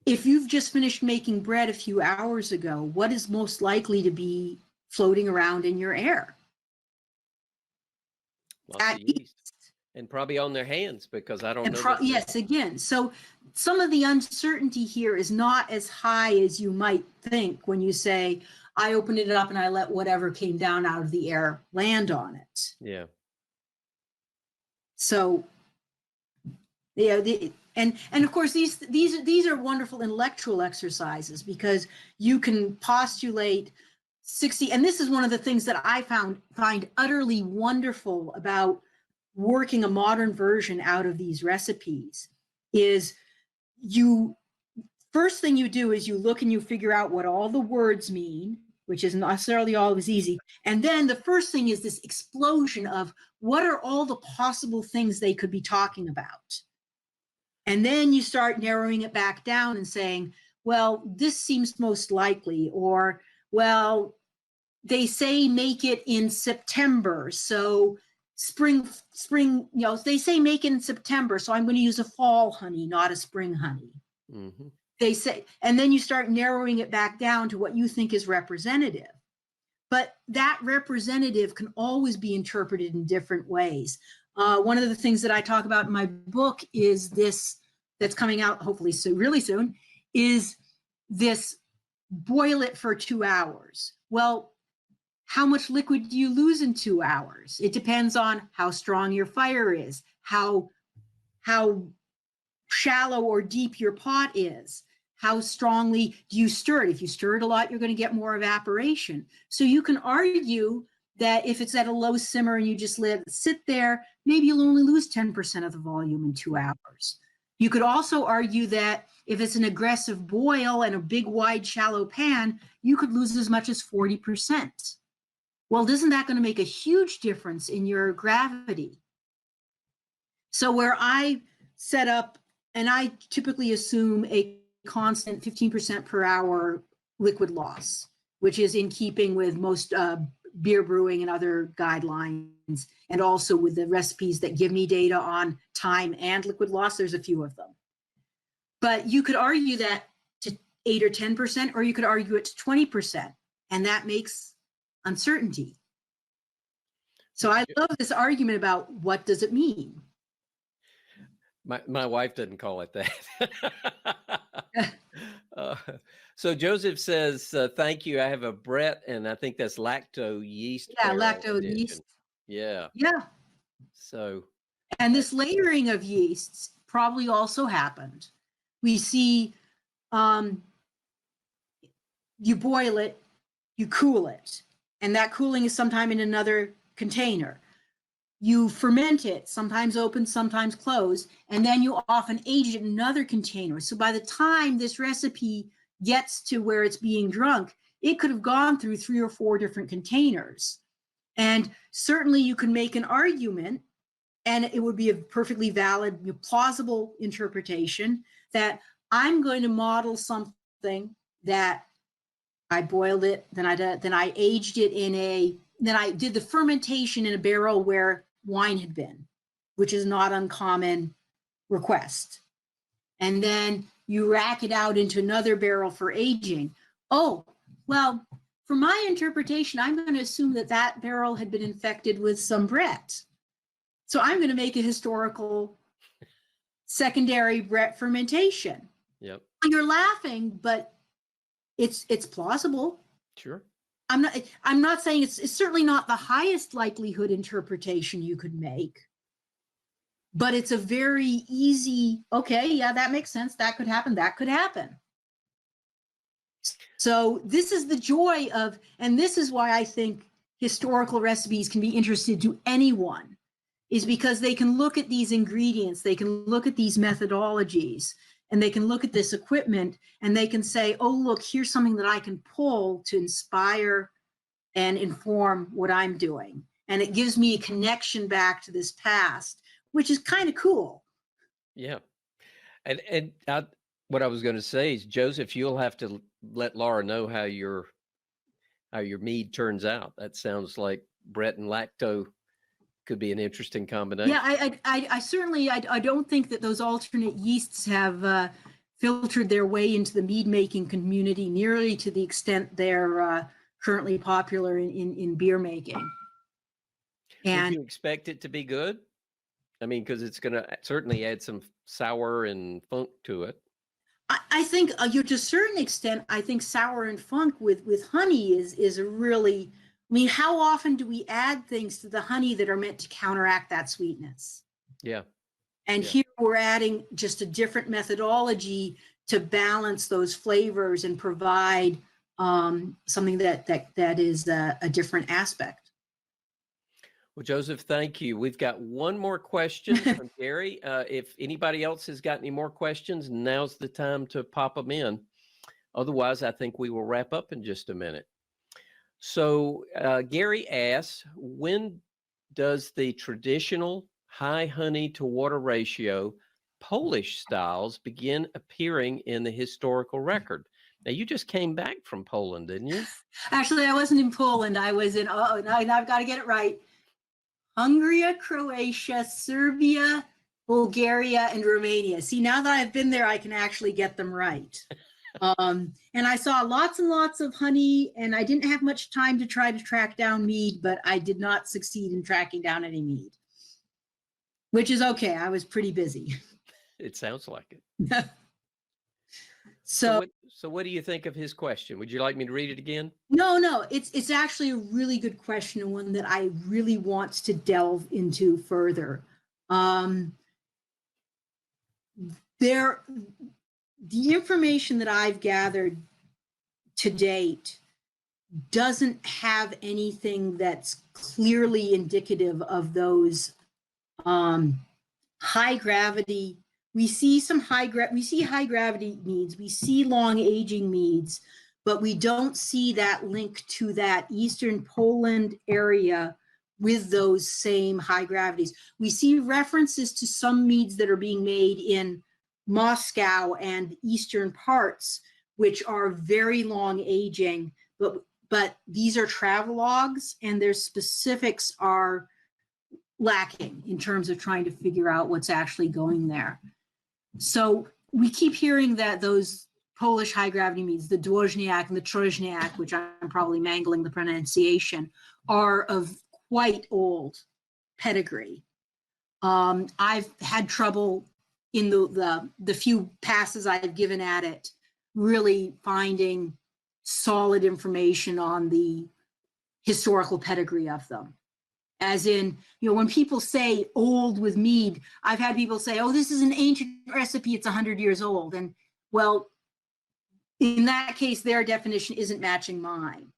if you've just finished making bread a few hours ago, what is most likely to be floating around in your air? Lots of yeast. And probably on their hands, because I don't know. Yes, again. So some of the uncertainty here is not as high as you might think when you say, I opened it up and I let whatever came down out of the air land on it. Yeah. So, and of course, these are wonderful intellectual exercises, because you can postulate 60, and this is one of the things that I find utterly wonderful about working a modern version out of these recipes, is first thing you do is you look and you figure out what all the words mean, which isn't necessarily always easy. And then the first thing is this explosion of what are all the possible things they could be talking about. And then you start narrowing it back down and saying, well, this seems most likely, or, well, they say make it in September, so spring, they say make it in September, so I'm going to use a fall honey, not a spring honey. Mm-hmm. They say, and then you start narrowing it back down to what you think is representative. But that representative can always be interpreted in different ways. One of the things that I talk about in my book is this, that's coming out hopefully really soon, is this boil it for 2 hours. Well, how much liquid do you lose in 2 hours? It depends on how strong your fire is, how shallow or deep your pot is, how strongly do you stir it. If you stir it a lot, you're going to get more evaporation. So you can argue that if it's at a low simmer and you just let it sit there, maybe you'll only lose 10% of the volume in 2 hours. You could also argue that if it's an aggressive boil and a big, wide, shallow pan, you could lose as much as 40%. Well, isn't that going to make a huge difference in your gravity? So where I set up, and I typically assume a constant 15% per hour liquid loss, which is in keeping with most beer brewing and other guidelines, and also with the recipes that give me data on time and liquid loss. There's a few of them. But you could argue that 8 or 10%, or you could argue it to 20%, and that makes uncertainty. So I love this argument about what does it mean? My wife doesn't call it that. uh, so Joseph says, thank you. I have a Brett, and I think that's lacto yeast. Yeah, barrel lacto edition. yeast. Yeah. Yeah. So. And this layering of yeasts probably also happened. We see you boil it, you cool it, and that cooling is sometime in another container. You ferment it, sometimes open, sometimes closed, and then you often age it in another container. So by the time this recipe gets to where it's being drunk, it could have gone through 3 or 4 different containers. And certainly you can make an argument, and it would be a perfectly valid, plausible interpretation, that I'm going to model something that I boiled it, then I aged it then I did the fermentation in a barrel where wine had been, which is not uncommon request. And then you rack it out into another barrel for aging. Oh, well, for my interpretation, I'm going to assume that that barrel had been infected with some Brett. So I'm going to make a historical secondary Brett fermentation. Yep. You're laughing, but it's plausible. Sure. I'm not saying it's certainly not the highest likelihood interpretation you could make, but it's a very easy, okay, yeah, that makes sense. That could happen. That could happen. So this is the joy of, and this is why I think historical recipes can be interesting to anyone, is because they can look at these ingredients, they can look at these methodologies, and they can look at this equipment, and they can say, oh, look, here's something that I can pull to inspire and inform what I'm doing. And it gives me a connection back to this past, which is kind of cool. Yeah. And what I was going to say is, Joseph, you'll have to let Laura know how your mead turns out. That sounds like Brett and lacto could be an interesting combination. Yeah, I certainly, I don't think that those alternate yeasts have filtered their way into the mead making community nearly to the extent they're currently popular in beer making. And would you expect it to be good? I mean, because it's going to certainly add some sour and funk to it. I think to a certain extent, I think sour and funk with honey is a really, I mean, how often do we add things to the honey that are meant to counteract that sweetness? Yeah. And here we're adding just a different methodology to balance those flavors and provide something that is a different aspect. Well, Joseph, thank you. We've got one more question from Gary. If anybody else has got any more questions, now's the time to pop them in. Otherwise, I think we will wrap up in just a minute. So Gary asks, when does the traditional high honey to water ratio Polish styles begin appearing in the historical record? Now, you just came back from Poland, didn't you? Actually, I wasn't in Poland. I was in, now I've got to get it right. Hungary, Croatia, Serbia, Bulgaria, and Romania. See, now that I've been there, I can actually get them right. And I saw lots and lots of honey, and I didn't have much time to try to track down mead, but I did not succeed in tracking down any mead, which is okay. I was pretty busy. It sounds like it. So what do you think of his question? Would you like me to read it again? No, it's actually a really good question, and one that I really want to delve into further. The information that I've gathered to date doesn't have anything that's clearly indicative of those high gravity. We see high gravity meads, we see long aging meads, but we don't see that link to that Eastern Poland area with those same high gravities. We see references to some meads that are being made in Moscow and eastern parts, which are very long aging, but these are travelogues, and their specifics are lacking in terms of trying to figure out what's actually going there. So we keep hearing that those Polish high gravity meads, the Dwoźniak and the Troźniak, which I'm probably mangling the pronunciation, are of quite old pedigree. I've had trouble in the few passes I've given at it, really finding solid information on the historical pedigree of them. As in, when people say old with mead, I've had people say, oh, this is an ancient recipe, it's 100 years old. And well, in that case, their definition isn't matching mine.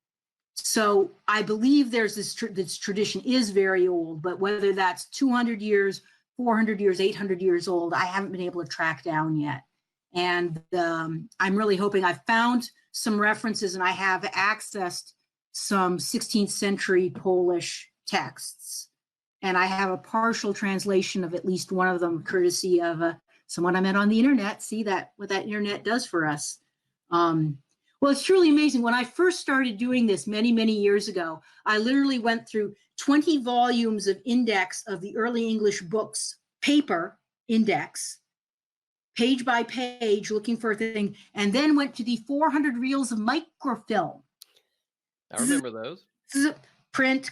So I believe there's this tradition is very old, but whether that's 200 years, 400 years, 800 years old, I haven't been able to track down yet. And I'm really hoping I've found some references, and I have accessed some 16th century Polish texts. And I have a partial translation of at least one of them, courtesy of someone I met on the internet. See what that internet does for us. Well, it's truly amazing. When I first started doing this many, many years ago, I literally went through 20 volumes of index of the early English books, paper index, page by page, looking for a thing, and then went to the 400 reels of microfilm. I remember those. Print.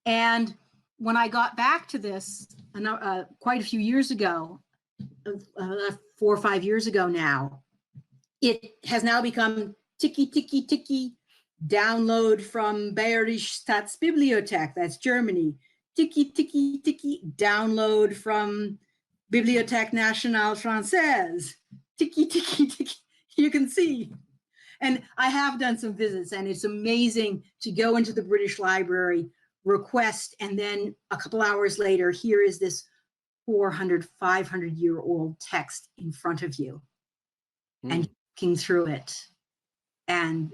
And when I got back to this quite a few years ago, 4 or 5 years ago now, it has now become ticky, download from Bayerische Staatsbibliothek, that's Germany. Ticky, download from Bibliothèque Nationale Française. Ticky, you can see. And I have done some visits, and it's amazing to go into the British Library, request, and then a couple hours later, here is this 400, 500-year-old text in front of you. And looking through it, and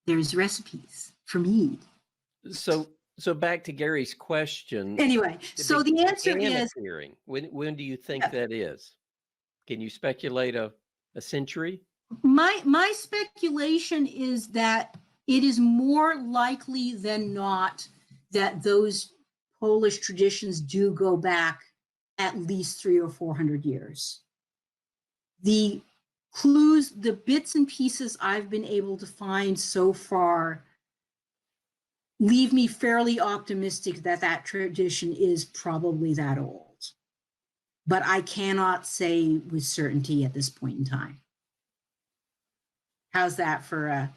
there's recipes for mead. So back to Gary's question. Anyway, so the answer is, when do you think that is? Can you speculate a century? My speculation is that it is more likely than not that those Polish traditions do go back at least 300 or 400 years. The clues, the bits and pieces I've been able to find so far leave me fairly optimistic that that tradition is probably that old. But I cannot say with certainty at this point in time. How's that for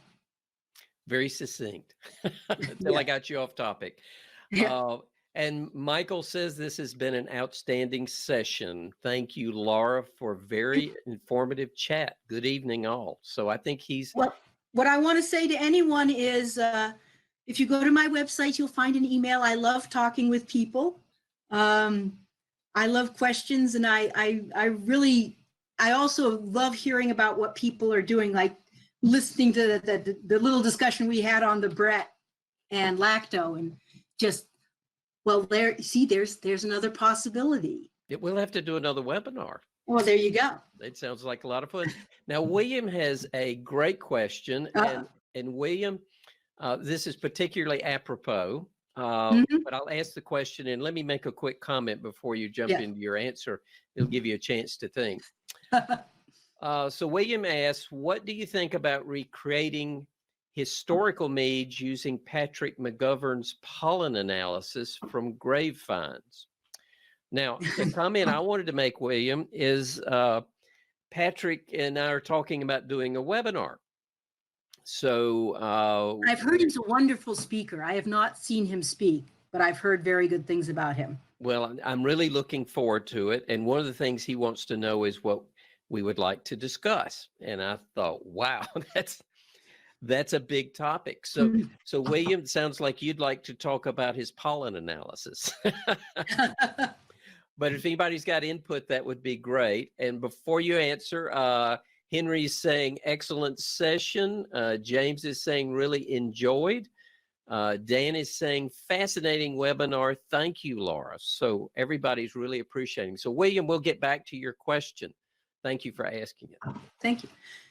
very succinct until I got you off topic. And Michael says this has been an outstanding session. Thank you, Laura, for very informative chat. Good evening, all. So I think he's... What I want to say to anyone is, if you go to my website, you'll find an email. I love talking with people. I love questions, and I also love hearing about what people are doing, like listening to the little discussion we had on the Brett and lacto, and just, well, there's another possibility. We'll have to do another webinar. Well, there you go. It sounds like a lot of fun. Now, William has a great question, and William, this is particularly apropos, but I'll ask the question, and let me make a quick comment before you jump into your answer. It'll give you a chance to think. So William asks, what do you think about recreating historical meads using Patrick McGovern's pollen analysis from grave finds? Now, the comment I wanted to make, William, is Patrick and I are talking about doing a webinar. So I've heard he's a wonderful speaker. I have not seen him speak, but I've heard very good things about him. Well, I'm really looking forward to it. And one of the things he wants to know is what we would like to discuss. And I thought, wow, that's a big topic. So William, sounds like you'd like to talk about his pollen analysis. But if anybody's got input, that would be great. And before you answer, Henry's saying excellent session. James is saying really enjoyed. Dan is saying fascinating webinar. Thank you, Laura. So everybody's really appreciating. So William, we'll get back to your question. Thank you for asking it. Thank you.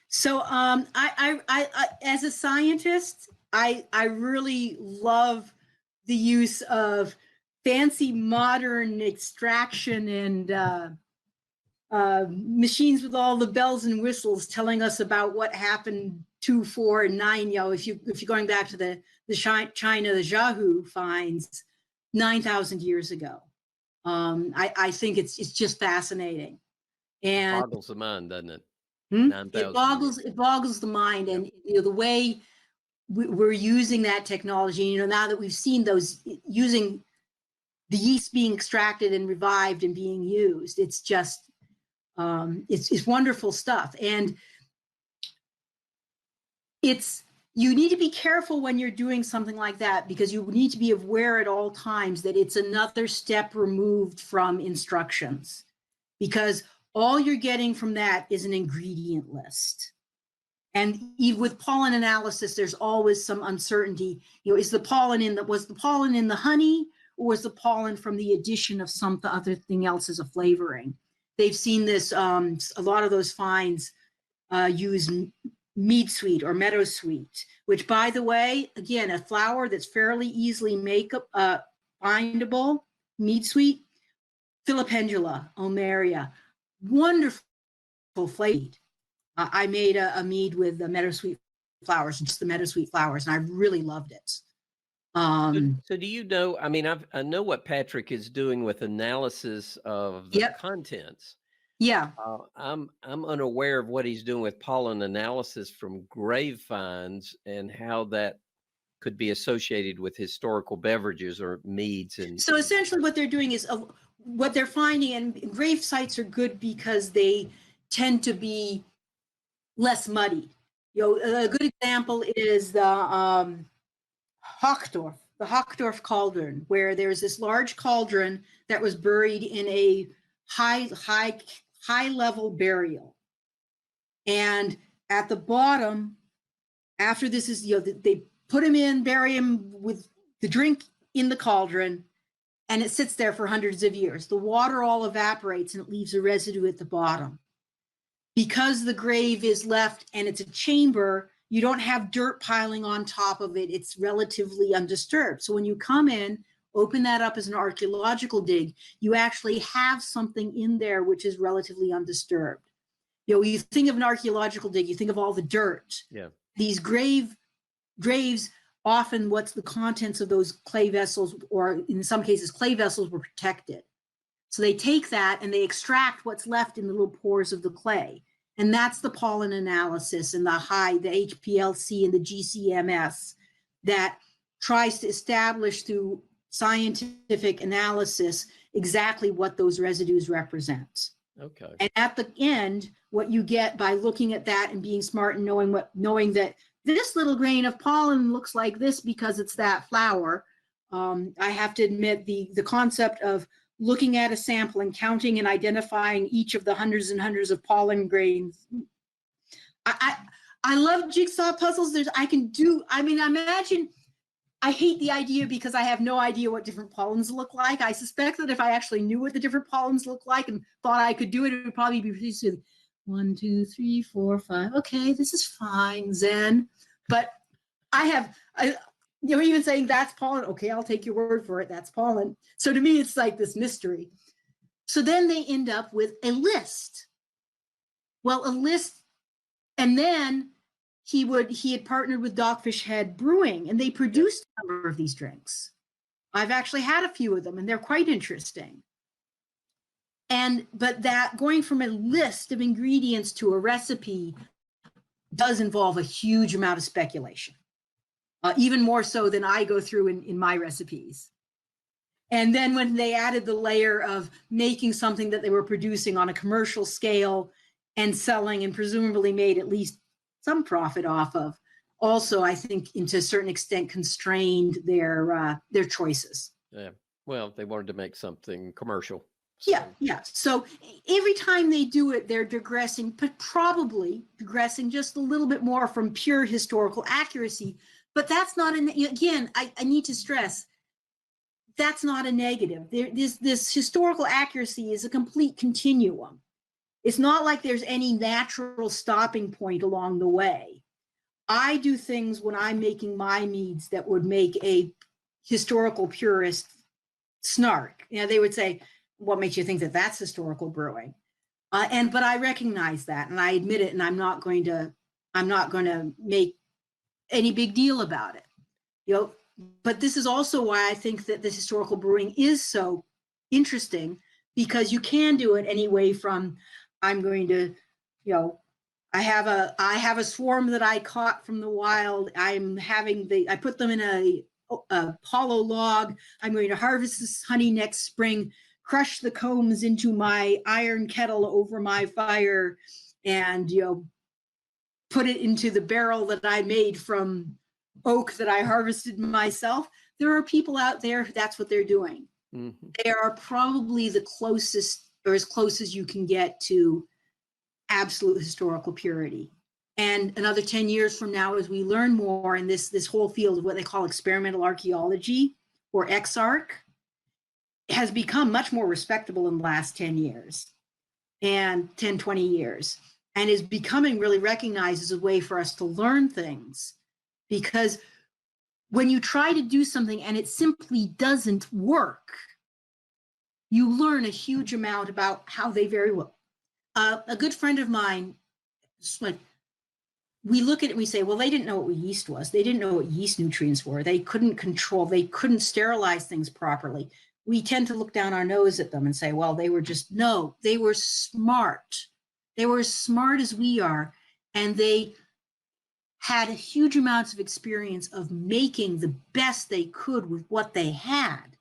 So I as a scientist, I really love the use of fancy modern extraction and machines with all the bells and whistles telling us about what happened 2, 4, and 9. You know, if you're going back to the China, the Jiahu finds 9,000 years ago. I think it's just fascinating, and It boggles the mind, doesn't it? it boggles the mind, Yep. and you know the way we're using that technology. You know, now that we've seen those using the yeast being extracted and revived and being used, it's just it's wonderful stuff. And you need to be careful when you're doing something like that, because you need to be aware at all times that it's another step removed from instructions, because all you're getting from that is an ingredient list. And even with pollen analysis, there's always some uncertainty. You know, was the pollen in the honey, or was the pollen from the addition of some other thing else as a flavoring? They've seen this, a lot of those finds use mead sweet or meadow sweet, which, by the way, again, a flower that's fairly easily findable, mead sweet, Filipendula, Omeria, wonderful flavor. I made a mead with the meadow sweet flowers, just the meadow sweet flowers, and I really loved it. So do you know, I mean, I know what Patrick is doing with analysis of the Yep. contents. Yeah. I'm unaware of what he's doing with pollen analysis from grave finds and how that could be associated with historical beverages or meads. And so essentially what they're doing is what they're finding, and grave sites are good because they tend to be less muddy. You know, a good example is the Hochtorf cauldron, where there's this large cauldron that was buried in a high level burial. And at the bottom, after this is, you know, they put him in, bury him with the drink in the cauldron, and it sits there for hundreds of years. The water all evaporates and it leaves a residue at the bottom. Because the grave is left and it's a chamber, you don't have dirt piling on top of it. It's relatively undisturbed. So when you come in, open that up as an archaeological dig, you actually have something in there which is relatively undisturbed. You know, you think of an archaeological dig, you think of all the dirt. yeah, These graves, often what's the contents of those clay vessels, or in some cases, clay vessels were protected. So they take that and they extract what's left in the little pores of the clay. And that's the pollen analysis and the HPLC and the GCMS that tries to establish through scientific analysis exactly what those residues represent. okay. And at the end, what you get by looking at that and being smart and knowing that this little grain of pollen looks like this because it's that flower. I have to admit the concept of looking at a sample and counting and identifying each of the hundreds and hundreds of pollen grains. I love jigsaw puzzles. Imagine, I hate the idea because I have no idea what different pollens look like. I suspect that if I actually knew what the different pollens look like and thought I could do it, it would probably be pretty soon. 1, 2, 3, 4, 5. Okay, this is fine, Zen. But even saying that's pollen, okay, I'll take your word for it, that's pollen. So to me, it's like this mystery. So then they end up with a list. Well, a list, and then he had partnered with Dogfish Head Brewing, and they produced a number of these drinks. I've actually had a few of them, and they're quite interesting. But that going from a list of ingredients to a recipe does involve a huge amount of speculation. Even more so than I go through in my recipes. And then when they added the layer of making something that they were producing on a commercial scale and selling and presumably made at least some profit off of, also, I think, to a certain extent, constrained their choices. Yeah. Well, they wanted to make something commercial. So. Yeah. So every time they do it, they're digressing, but probably digressing just a little bit more from pure historical accuracy. But that's not again, I need to stress, that's not a negative. This historical accuracy is a complete continuum. It's not like there's any natural stopping point along the way. I do things when I'm making my meads that would make a historical purist snark. You know, they would say, what makes you think that that's historical brewing? But I recognize that, and I admit it, and I'm not going to make any big deal about it. But this is also why I think that this historical brewing is so interesting, because you can do it anyway from, I'm going to, I have a swarm that I caught from the wild. I put them in a hollow log. I'm going to harvest this honey next spring, crush the combs into my iron kettle over my fire, and put it into the barrel that I made from oak that I harvested myself. There are people out there, that's what they're doing. Mm-hmm. They are probably the closest, or as close as you can get to absolute historical purity. And another 10 years from now, as we learn more in this whole field of what they call experimental archaeology, or XArch, has become much more respectable in the last 10 years and 10, 20 years, and is becoming really recognized as a way for us to learn things. Because when you try to do something and it simply doesn't work, you learn a huge amount about how they very well. A good friend of mine, we look at it and we say, well, they didn't know what yeast was. They didn't know what yeast nutrients were. They couldn't sterilize things properly. We tend to look down our nose at them and say, well, they were smart. They were as smart as we are. And they had huge amounts of experience of making the best they could with what they had.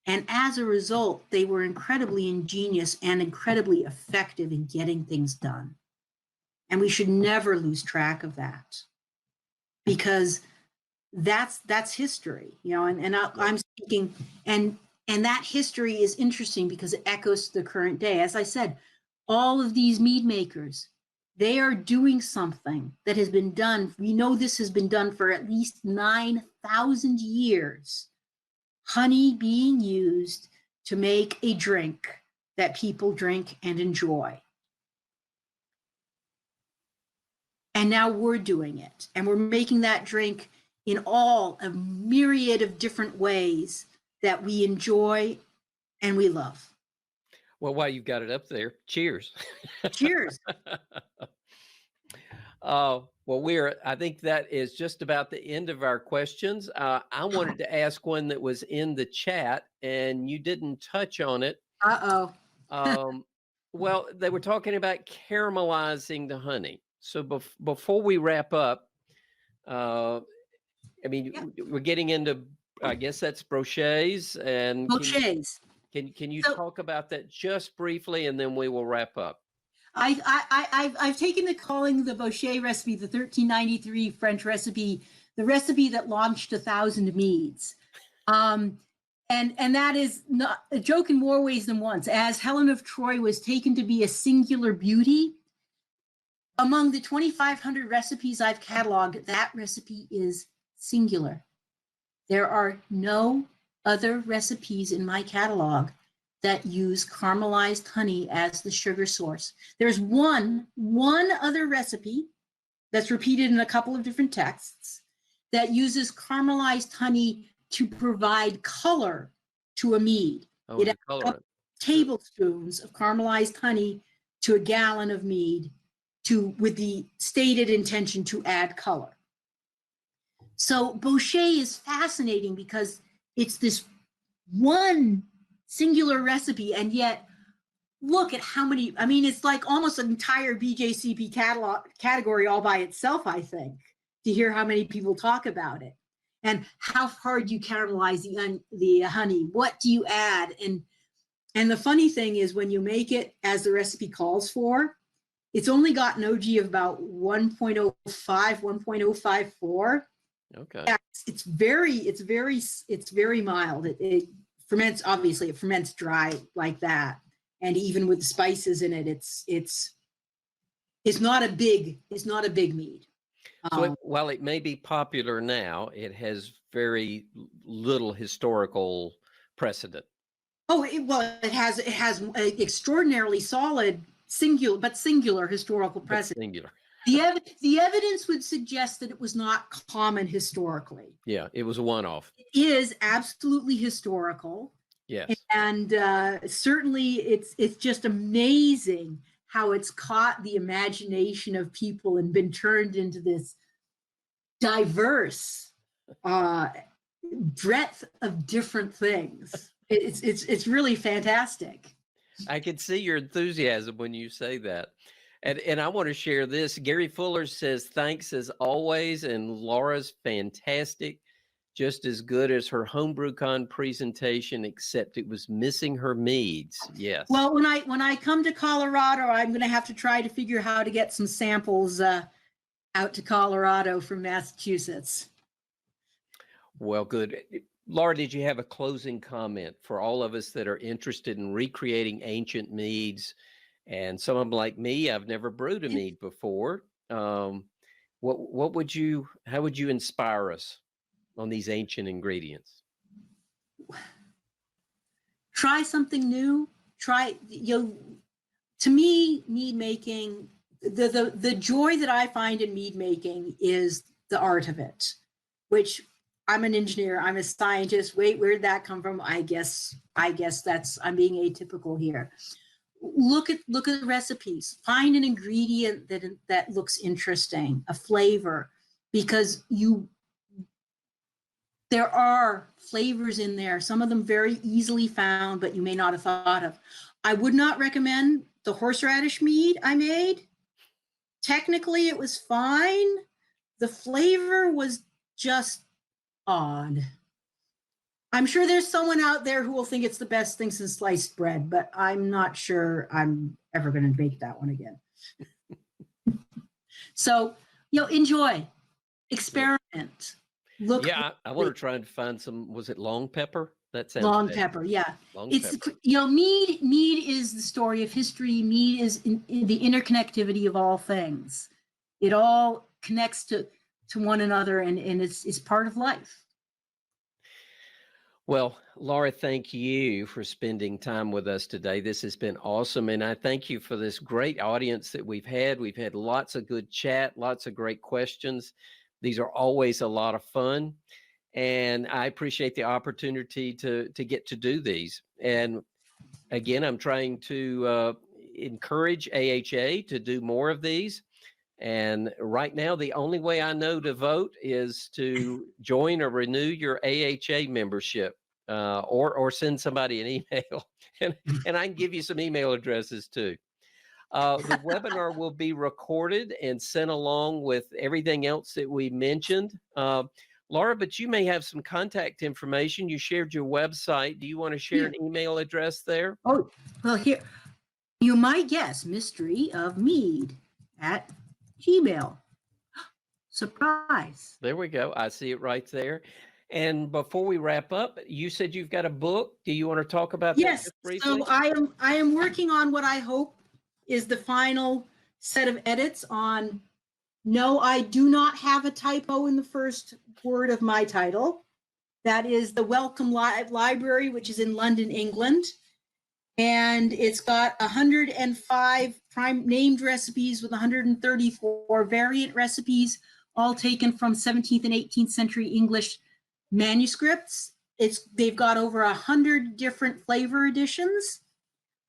And as a result, they were incredibly ingenious and incredibly effective in getting things done. And we should never lose track of that, because that's history, I'm speaking, and that history is interesting because it echoes the current day. As I said, all of these mead makers, they are doing something that has been done. We know this has been done for at least 9,000 years. Honey being used to make a drink that people drink and enjoy. And now we're doing it, and we're making that drink in a myriad of different ways that we enjoy and we love. Well, while you've got it up there, cheers. Cheers. Well, I think that is just about the end of our questions. I wanted to ask one that was in the chat, and you didn't touch on it. Well, they were talking about caramelizing the honey. So before we wrap up, we're getting into, I guess that's brochets. And brochets. Can you talk about that just briefly, and then we will wrap up? I've taken to calling the Bochet recipe the 1393 French recipe, the recipe that launched 1,000 meads. And that is not a joke in more ways than once. As Helen of Troy was taken to be a singular beauty, among the 2,500 recipes I've cataloged, that recipe is singular. There are no other recipes in my catalog that use caramelized honey as the sugar source. There's one other recipe that's repeated in a couple of different texts that uses caramelized honey to provide color to a mead. It adds tablespoons of caramelized honey to a gallon of mead with the stated intention to add color. So Bochet is fascinating because it's this one singular recipe, and yet look at how many, it's like almost an entire BJCP category all by itself, I think, to hear how many people talk about it and how hard you caramelize the honey. What do you add? And the funny thing is, when you make it as the recipe calls for, it's only got an OG of about 1.05, 1.054. Okay. Yeah, it's very mild. It ferments, obviously it ferments dry like that. And even with the spices in it, it's not a big mead. So while it may be popular now, it has very little historical precedent. It has an extraordinarily solid singular historical precedent. Singular. The evidence would suggest that it was not common historically. Yeah, it was a one-off. It is absolutely historical. Yes. And certainly it's just amazing how it's caught the imagination of people and been turned into this diverse breadth of different things. It's really fantastic. I can see your enthusiasm when you say that. And I want to share this. Gary Fuller says, thanks as always. And Laura's fantastic, just as good as her HomebrewCon presentation, except it was missing her meads. Yes. Well, when I come to Colorado, I'm going to have to try to figure how to get some samples out to Colorado from Massachusetts. Well, good. Laura, did you have a closing comment for all of us that are interested in recreating ancient meads? And some of them, like me, I've never brewed a mead before. How would you inspire us on these ancient ingredients? Try something new. To me, mead making, the joy that I find in mead making is the art of it, which I'm an engineer, I'm a scientist. Wait, where did that come from? I guess I'm being atypical here. Look at the recipes. Find an ingredient that looks interesting, a flavor, because there are flavors in there, some of them very easily found, but you may not have thought of. I would not recommend the horseradish mead I made. Technically, it was fine. The flavor was just odd. I'm sure there's someone out there who will think it's the best thing since sliced bread, but I'm not sure I'm ever going to make that one again. So, enjoy, experiment. Look. Yeah, I want to try and find some. Was it long pepper? That sounds long bad. pepper. Yeah, Long it's pepper. Mead is the story of history. Mead is in the interconnectivity of all things. It all connects to one another, and it's part of life. Well, Laura, thank you for spending time with us today. This has been awesome. And I thank you for this great audience that we've had. We've had lots of good chat, lots of great questions. These are always a lot of fun. And I appreciate the opportunity to get to do these. And again, I'm trying to encourage AHA to do more of these. And right now, the only way I know to vote is to join or renew your AHA membership, or send somebody an email. And I can give you some email addresses too. The webinar will be recorded and sent along with everything else that we mentioned. Laura, but you may have some contact information. You shared your website. Do you want to share an email address there? Oh, well, here, you might guess, Mystery of Mead at Gmail. Surprise. There we go. I see it right there. And before we wrap up, you said you've got a book. Do you want to talk about that Yes. just briefly? So I am working on what I hope is the final set of edits on. No, I do not have a typo in the first word of my title. That is the Welcome Library, which is in London, England. And it's got 105 named recipes with 134 variant recipes, all taken from 17th and 18th century English manuscripts. They've got over 100 different flavor additions.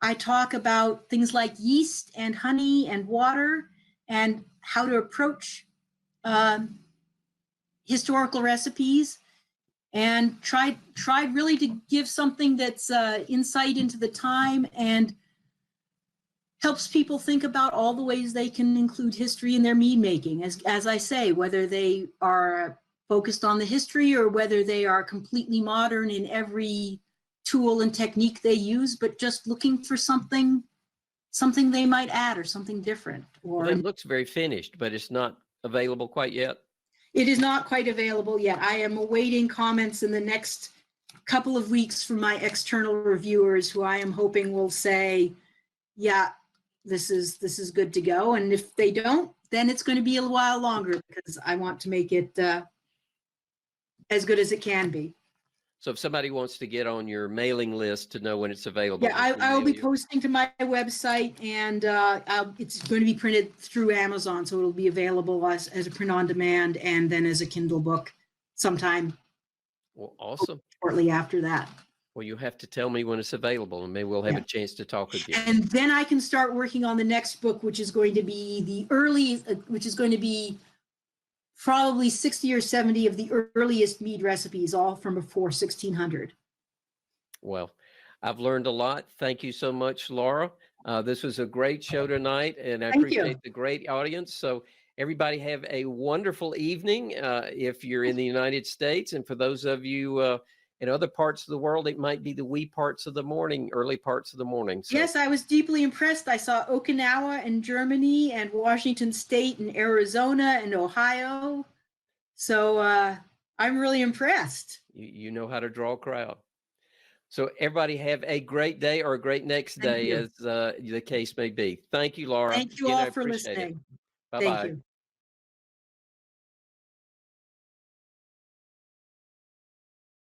I talk about things like yeast and honey and water and how to approach historical recipes, and tried really to give something that's insight into the time and helps people think about all the ways they can include history in their mead making. As I say, whether they are focused on the history or whether they are completely modern in every tool and technique they use, but just looking for something they might add or something different. Or Well, it looks very finished, but it's not available quite yet. It is not quite available yet. I am awaiting comments in the next couple of weeks from my external reviewers, who I am hoping will say, yeah, this is good to go. And if they don't, then it's going to be a while longer, because I want to make it as good as it can be. So if somebody wants to get on your mailing list to know when it's available. Yeah, I will be posting to my website, and it's going to be printed through Amazon, so it'll be available as a print on demand and then as a Kindle book sometime. Well, awesome. Shortly after that. Well, you have to tell me when it's available, and maybe we'll have Yeah. a chance to talk again. And then I can start working on the next book, which is going to be which is going to be probably 60 or 70 of the earliest mead recipes, all from before 1600. Well, I've learned a lot. Thank you so much, Laura. This was a great show tonight, and I Thank you. appreciate the great audience. So everybody have a wonderful evening if you're in the United States. And for those of you in other parts of the world, it might be the wee parts of the morning, early parts of the morning. So, Yes, I was deeply impressed. I saw Okinawa in Germany and Washington State and Arizona and Ohio. So I'm really impressed. you know how to draw a crowd. So everybody have a great day or a great next Thank day, you. as the case may be. Thank you, Laura. Thank you Again, I all for appreciate it. listening. Thank Bye-bye. you.